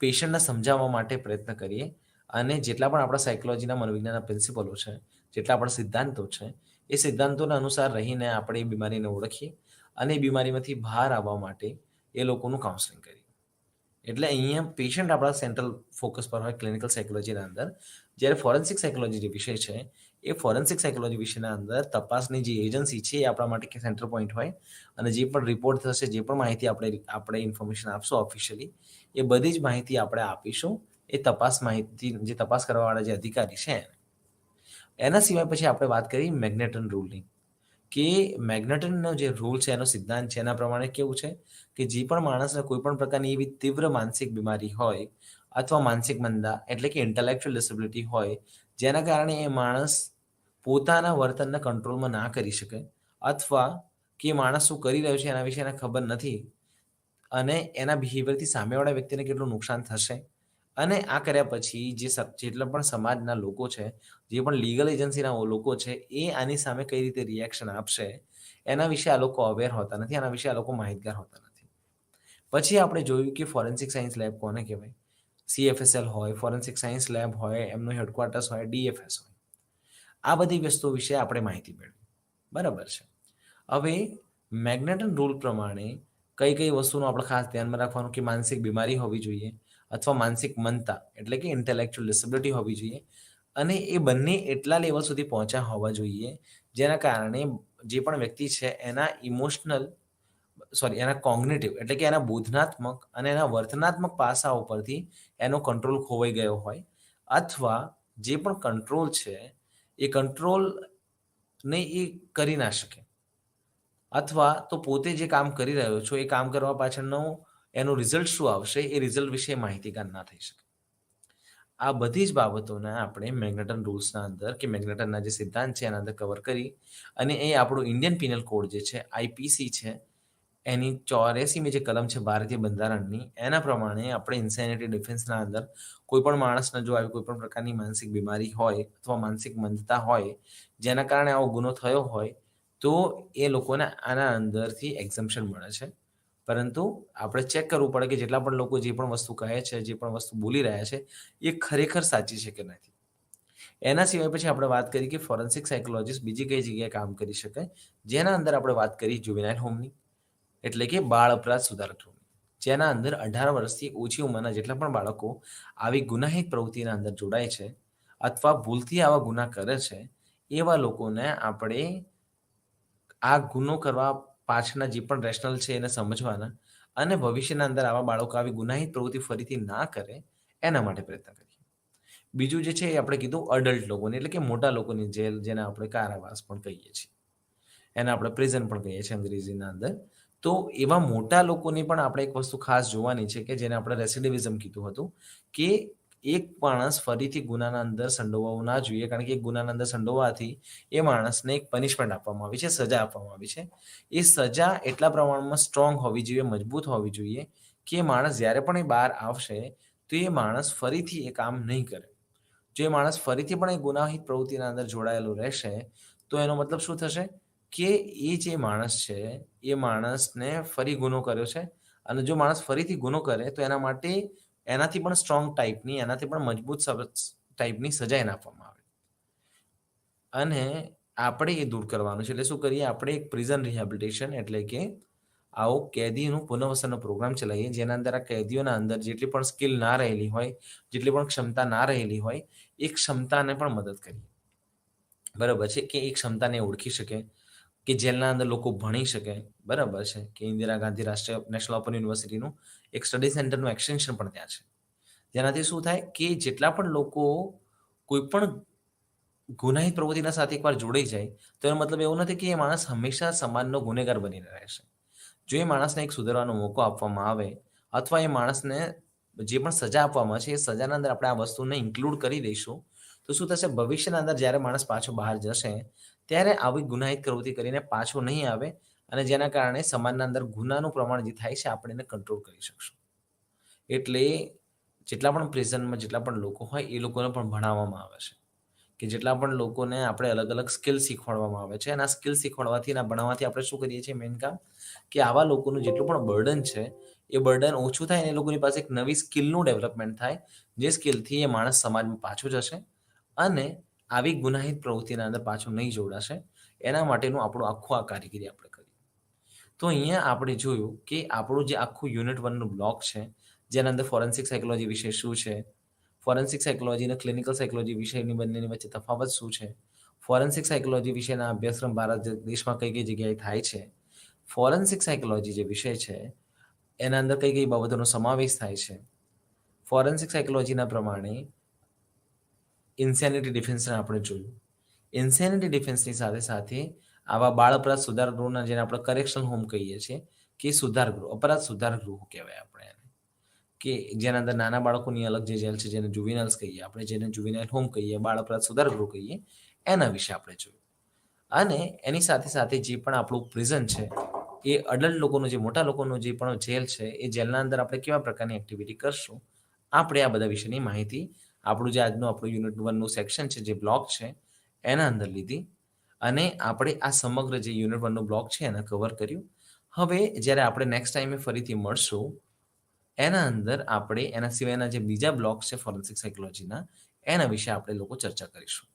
પેશન્ટને સમજાવવા માટે પ્રયત્ન કરીએ અને જેટલા પણ આપણા સાયકોલોજીના મનોવિજ્ઞાનના પ્રિન્સિપલો છે, જેટલા આપણા સિદ્ધાંતો છે, એ સિદ્ધાંતોના અનુસાર રહીને આપણે એ બીમારીને ઓળખીએ અને એ બીમારીમાંથી બહાર આવવા માટે એ લોકોનું કાઉન્સેલિંગ કરીએ. એટલે અહીંયા પેશન્ટ આપણા સેન્ટ્રલ ફોકસ પર હોય ક્લિનિકલ સાયકોલોજીના અંદર. જ્યારે ફોરેન્સિક સાયકોલોજી જે વિષય છે, એ ફોરેન્સિક સાયકોલોજી વિષયના અંદર તપાસની જે એજન્સી છે, એ આપણા માટે સેન્ટર પોઈન્ટ હોય અને જે પણ રિપોર્ટ થશે, જે પણ માહિતી આપણે ઇન્ફોર્મેશન આપશું ઓફિશિયલી, એ બધી જ માહિતી આપણે આપીશું એ તપાસ માહિતી, જે તપાસ કરવાવાળા જે અધિકારી છે એને. એના સિવાય પછી આપણે વાત કરી મેગ્નેટન રૂલની, કે મેગ્નેટનનો જે રૂલ છે, એનો સિદ્ધાંત છે, એના પ્રમાણે કેવું છે કે જે પણ માણસને કોઈ પણ પ્રકારની એવી તીવ્ર માનસિક બીમારી હોય અથવા માનસિક મંદા એટલે કે ઇન્ટેલેક્ચ્યુઅલ ડિસેબિલિટી હોય, જેના કારણે એ માણસ પોતાના વર્તનને કંટ્રોલમાં ના કરી શકે અથવા કે માણસ શું કરી રહ્યો છે એના વિશે એને ખબર નથી, અને એના બિહેવિયરથી સામેવાળા વ્યક્તિને કેટલું નુકસાન થશે અને આ કર્યા પછી જેટલા પણ સમાજના લોકો છે, જે પણ લીગલ એજન્સીના લોકો છે, એ આની સામે કઈ રીતે રિએક્શન આપશે એના વિશે આ લોકો અવેર હોતા નથી, આના વિશે આ લોકો માહિતગાર હોતા નથી. પછી આપણે જોયું કે ફોરેન્સિક સાયન્સ લેબ કોને કહેવાય? CFSL હોય, ફોરેન્સિક સાયન્સ લેબ હોય, એમનું હેડક્વાર્ટર્સ હોય, DFS હોય. આ બધી વસ્તુઓ વિશે આપણે માહિતી મેળવી. બરાબર છે. હવે મેગ્નેટન રૂલ પ્રમાણે કઈ કઈ વસ્તુનું આપણે ખાસ ધ્યાનમાં રાખવાનું કે માનસિક બીમારી હોવી જોઈએ અથવા માનસિક મંદતા એટલે કે ઇન્ટેલેક્ચ્યુઅલ ડિસેબિલિટી હોવી જોઈએ અને એ બંને એટલા લેવલ સુધી પહોંચ્યા હોવા જોઈએ જેના કારણે જે પણ વ્યક્તિ છે એના એના કોગ્નિટિવ એટલે કે એના બોધનાત્મક અને એના વર્તનાત્મક પાસાઓ પરથી એનો કંટ્રોલ ખોવાઈ ગયો હોય અથવા જે પણ કંટ્રોલ છે એ કંટ્રોલને એ કરી ના શકે અથવા તો પોતે જે કામ કરી રહ્યો છો એ કામ કરવા પાછળનો એનું રિઝલ્ટ શું આવશે એ રિઝલ્ટ વિશે માહિતીગાર ના થઈ શકે. આ બધી જ બાબતોને આપણે મેગ્નેટન રૂલ્સના અંદર કે મેગ્નેટનના જે સિદ્ધાંત છે એના અંદર કવર કરી અને એ આપણું ઇન્ડિયન પિનલ કોડ જે છે IPC છે એની 84મી જે કલમ છે ભારતીય બંધારણની એના પ્રમાણે આપણે ઇન્સેનિટી ડિફેન્સના અંદર કોઈ પણ માણસને જો આવી કોઈ પણ પ્રકારની માનસિક બીમારી હોય અથવા માનસિક મંદતા હોય જેના કારણે આવો ગુનો થયો હોય તો એ લોકોને આના અંદરથી એક્ઝમ્પશન મળે છે. પરંતુ આપણે ચેક કરવું પડે કે જેટલા પણ લોકો જે પણ વસ્તુ કહે છે, જે પણ વસ્તુ બોલી રહ્યા છે એ ખરેખર સાચી છે કે નથી. એના સિવાય પછી આપણે વાત કરી કે ફોરેન્સિક સાયકોલોજીસ્ટ બીજી કઈ જગ્યાએ કામ કરી શકાય, જેના અંદર આપણે વાત કરી જુવેનાઇલ હોમની એટલે કે બાળ અપરાધ સુધારક ગૃહની, જેના અંદર 18 વર્ષથી ઓછી ઉંમરના જેટલા પણ બાળકો આવી ગુનાહિત પ્રવૃત્તિના અંદર જોડાય છે અથવા ભૂલથી આવા ગુના કરે છે એવા લોકોને આપણે આ ગુનો કરવા પાછળના જે પણ રેશનલ છે એને સમજવાના અને ભવિષ્યના અંદર આવા બાળકો આવી ગુનાહિત પ્રવૃત્તિ ફરીથી ના કરે એના માટે પ્રયત્ન કરીએ. બીજું જે છે એ આપણે કીધું અડલ્ટ લોકોની એટલે કે મોટા લોકોની જેલ જેને આપણે કારાવાસ પણ કહીએ છીએ. એને આપણે પ્રિઝન પણ કહીએ છીએ અંગ્રેજીના અંદર. તો એવા મોટા લોકોની પણ આપણે એક વસ્તુ ખાસ જોવાની છે કે જેને આપણે રેસિડિવિઝમ કીધું હતું કે એક માણસ ફરીથી ગુનાના અંદર સંડોવાવું ના જોઈએ કારણ કે એક ગુનાના અંદર સંડોવાથી એ માણસને એક પનિશમેન્ટ આપવામાં આવી છે, સજા આપવામાં આવી છે. એ સજા એટલા પ્રમાણમાં સ્ટ્રોંગ હોવી જોઈએ, મજબૂત હોવી જોઈએ કે માણસ જ્યારે પણ એ બહાર આવશે તો એ માણસ ફરીથી એ કામ નહીં કરે. જો એ માણસ ફરીથી પણ એ ગુનાહિત પ્રવૃત્તિના અંદર જોડાયેલો રહેશે તો એનો મતલબ શું થશે કે એ જે માણસ છે એ માણસને ફરી ગુનો કર્યો છે અને જો માણસ ફરીથી ગુનો કરે તો એના માટે એનાથી પણ સ્ટ્રોંગ ટાઈપની, એનાથી પણ મજબૂત ટાઈપની સજા એને આપવામાં આવે. અને આપણે એ દૂર કરવાનું છે. એટલે શું કરીએ? આપણે એક પ્રિઝન રિહેબિલિટેશન એટલે કે આવો કેદીનું પુનર્વસનનો પ્રોગ્રામ ચલાવીએ, જેના અંદર આ કેદીઓના અંદર જેટલી પણ સ્કિલ ના રહેલી હોય, જેટલી પણ ક્ષમતા ના રહેલી હોય, એ ક્ષમતાને પણ મદદ કરીએ. બરાબર છે? કે એ ક્ષમતાને ઓળખી શકે, કે જેલના અંદર લોકો ભણી શકે. બરાબર છે? કે ઇન્દિરા ગાંધી રાષ્ટ્રીય નેશનલ ઓપન યુનિવર્સિટીનું એક સ્ટડી સેન્ટરનું એક્સટેન્શન પણ ત્યાં છે. જેનાથી શું થાય કે જેટલા પણ લોકો કોઈ પણ ગુનાહિત પ્રવૃત્તિના સાથે એકવાર જોડાઈ જાય તો એનો મતલબ એવો નથી કે એ માણસ હંમેશા સમાજનો ગુનેગાર બનીને રહેશે. જો એ માણસને એક સુધારવાનો મોકો આપવામાં આવે અથવા એ માણસને જે પણ સજા આપવામાં છે એ સજાના અંદર આપણે આ વસ્તુને ઇન્ક્લુડ કરી દઈશું તો શું થશે ભવિષ્યના અંદર જ્યારે માણસ પાછો બહાર જશે ત્યારે આવી ગુનાહિત પ્રવૃત્તિ કરીને પાછો નહીં આવે અને જેના કારણે સમાજના અંદર ગુનાનું પ્રમાણ જે થાય છે આપણે એને કંટ્રોલ કરી શકશું. એટલે જેટલા પણ પ્રિઝનમાં જેટલા પણ લોકો હોય એ લોકોને પણ ભણાવવામાં આવે છે કે જેટલા પણ લોકોને આપણે અલગ અલગ સ્કિલ શીખવાડવામાં આવે છે અને આ સ્કિલ શીખવાડવાથી અને ભણાવવાથી આપણે શું કરીએ છીએ મેઇન કામ કે આવા લોકોનું જેટલું પણ બર્ડન છે એ બર્ડન ઓછું થાય અને એ લોકોની પાસે એક નવી સ્કિલનું ડેવલપમેન્ટ થાય જે સ્કિલથી એ માણસ સમાજમાં પાછો જશે અને આવી ગુનાહિત પ્રવૃત્તિના અંદર પાછું નહીં જોડાશે એના માટેનું આપણું આખું આ કારીગરી આપણે કરીએ. તો અહીંયા આપણે જોયું કે આપણું જે આખું યુનિટ 1 નું બ્લોક છે જેના અંદર ફોરેન્સિક સાયકોલોજી વિશે શું છે, ફોરેન્સિક સાયકોલોજી અને ક્લિનિકલ સાયકોલોજી વિષયની બંનેની વચ્ચે તફાવત શું છે, ફોરેન્સિક સાયકોલોજી વિશેના અભ્યાસક્રમ ભારત દેશમાં કઈ કઈ જગ્યાએ થાય છે, ફોરેન્સિક સાયકોલોજી જે વિષય છે એના અંદર કઈ કઈ બાબતોનો સમાવેશ થાય છે, ફોરેન્સિક સાયકોલોજીના પ્રમાણે ઇન્સેનિટી ડિફેન્સને આપણે જોયું. ઇન્સેનિટી ડિફેન્સની સાથે સાથે આવા બાળ અપરાધ સુધાર ગૃહના જેને આપણે કરેક્શન હોમ કહીએ છીએ કે સુધાર ગૃહ, અપરાધ સુધાર ગૃહ કહેવાય આપણે એને, કે જેના અંદર નાના બાળકોની અલગ જે જેલ છે જેને જુવિનાલ્સ કહીએ આપણે, જેને જુવિનાઇલ હોમ કહીએ, બાળ અપરાધ સુધાર ગૃહ કહીએ, એના વિશે આપણે જોયું. અને એની સાથે સાથે જે પણ આપણું પ્રિઝન છે એ અડલ્ટ લોકોનું જે મોટા લોકોનું જે પણ જેલ છે, એ જેલના અંદર આપણે કેવા પ્રકારની એક્ટિવિટી કરશું, આપણે આ બધા વિશેની માહિતી આપણું જે આજનું આપણું યુનિટ 1 નું સેક્શન છે, જે બ્લોક છે, એના અંદર લીધી અને આપણે આ સમગ્ર જે યુનિટ 1 નું બ્લોક છે, એને કવર કર્યું. હવે જ્યારે આપણે નેક્સ્ટ ટાઈમે ફરીથી મળશું, એના અંદર આપણે એના સિવાયના જે બીજા બ્લોક છે ફોરેન્સિક સાયકોલોજીના, એના વિશે આપણે લોકો ચર્ચા કરીશું.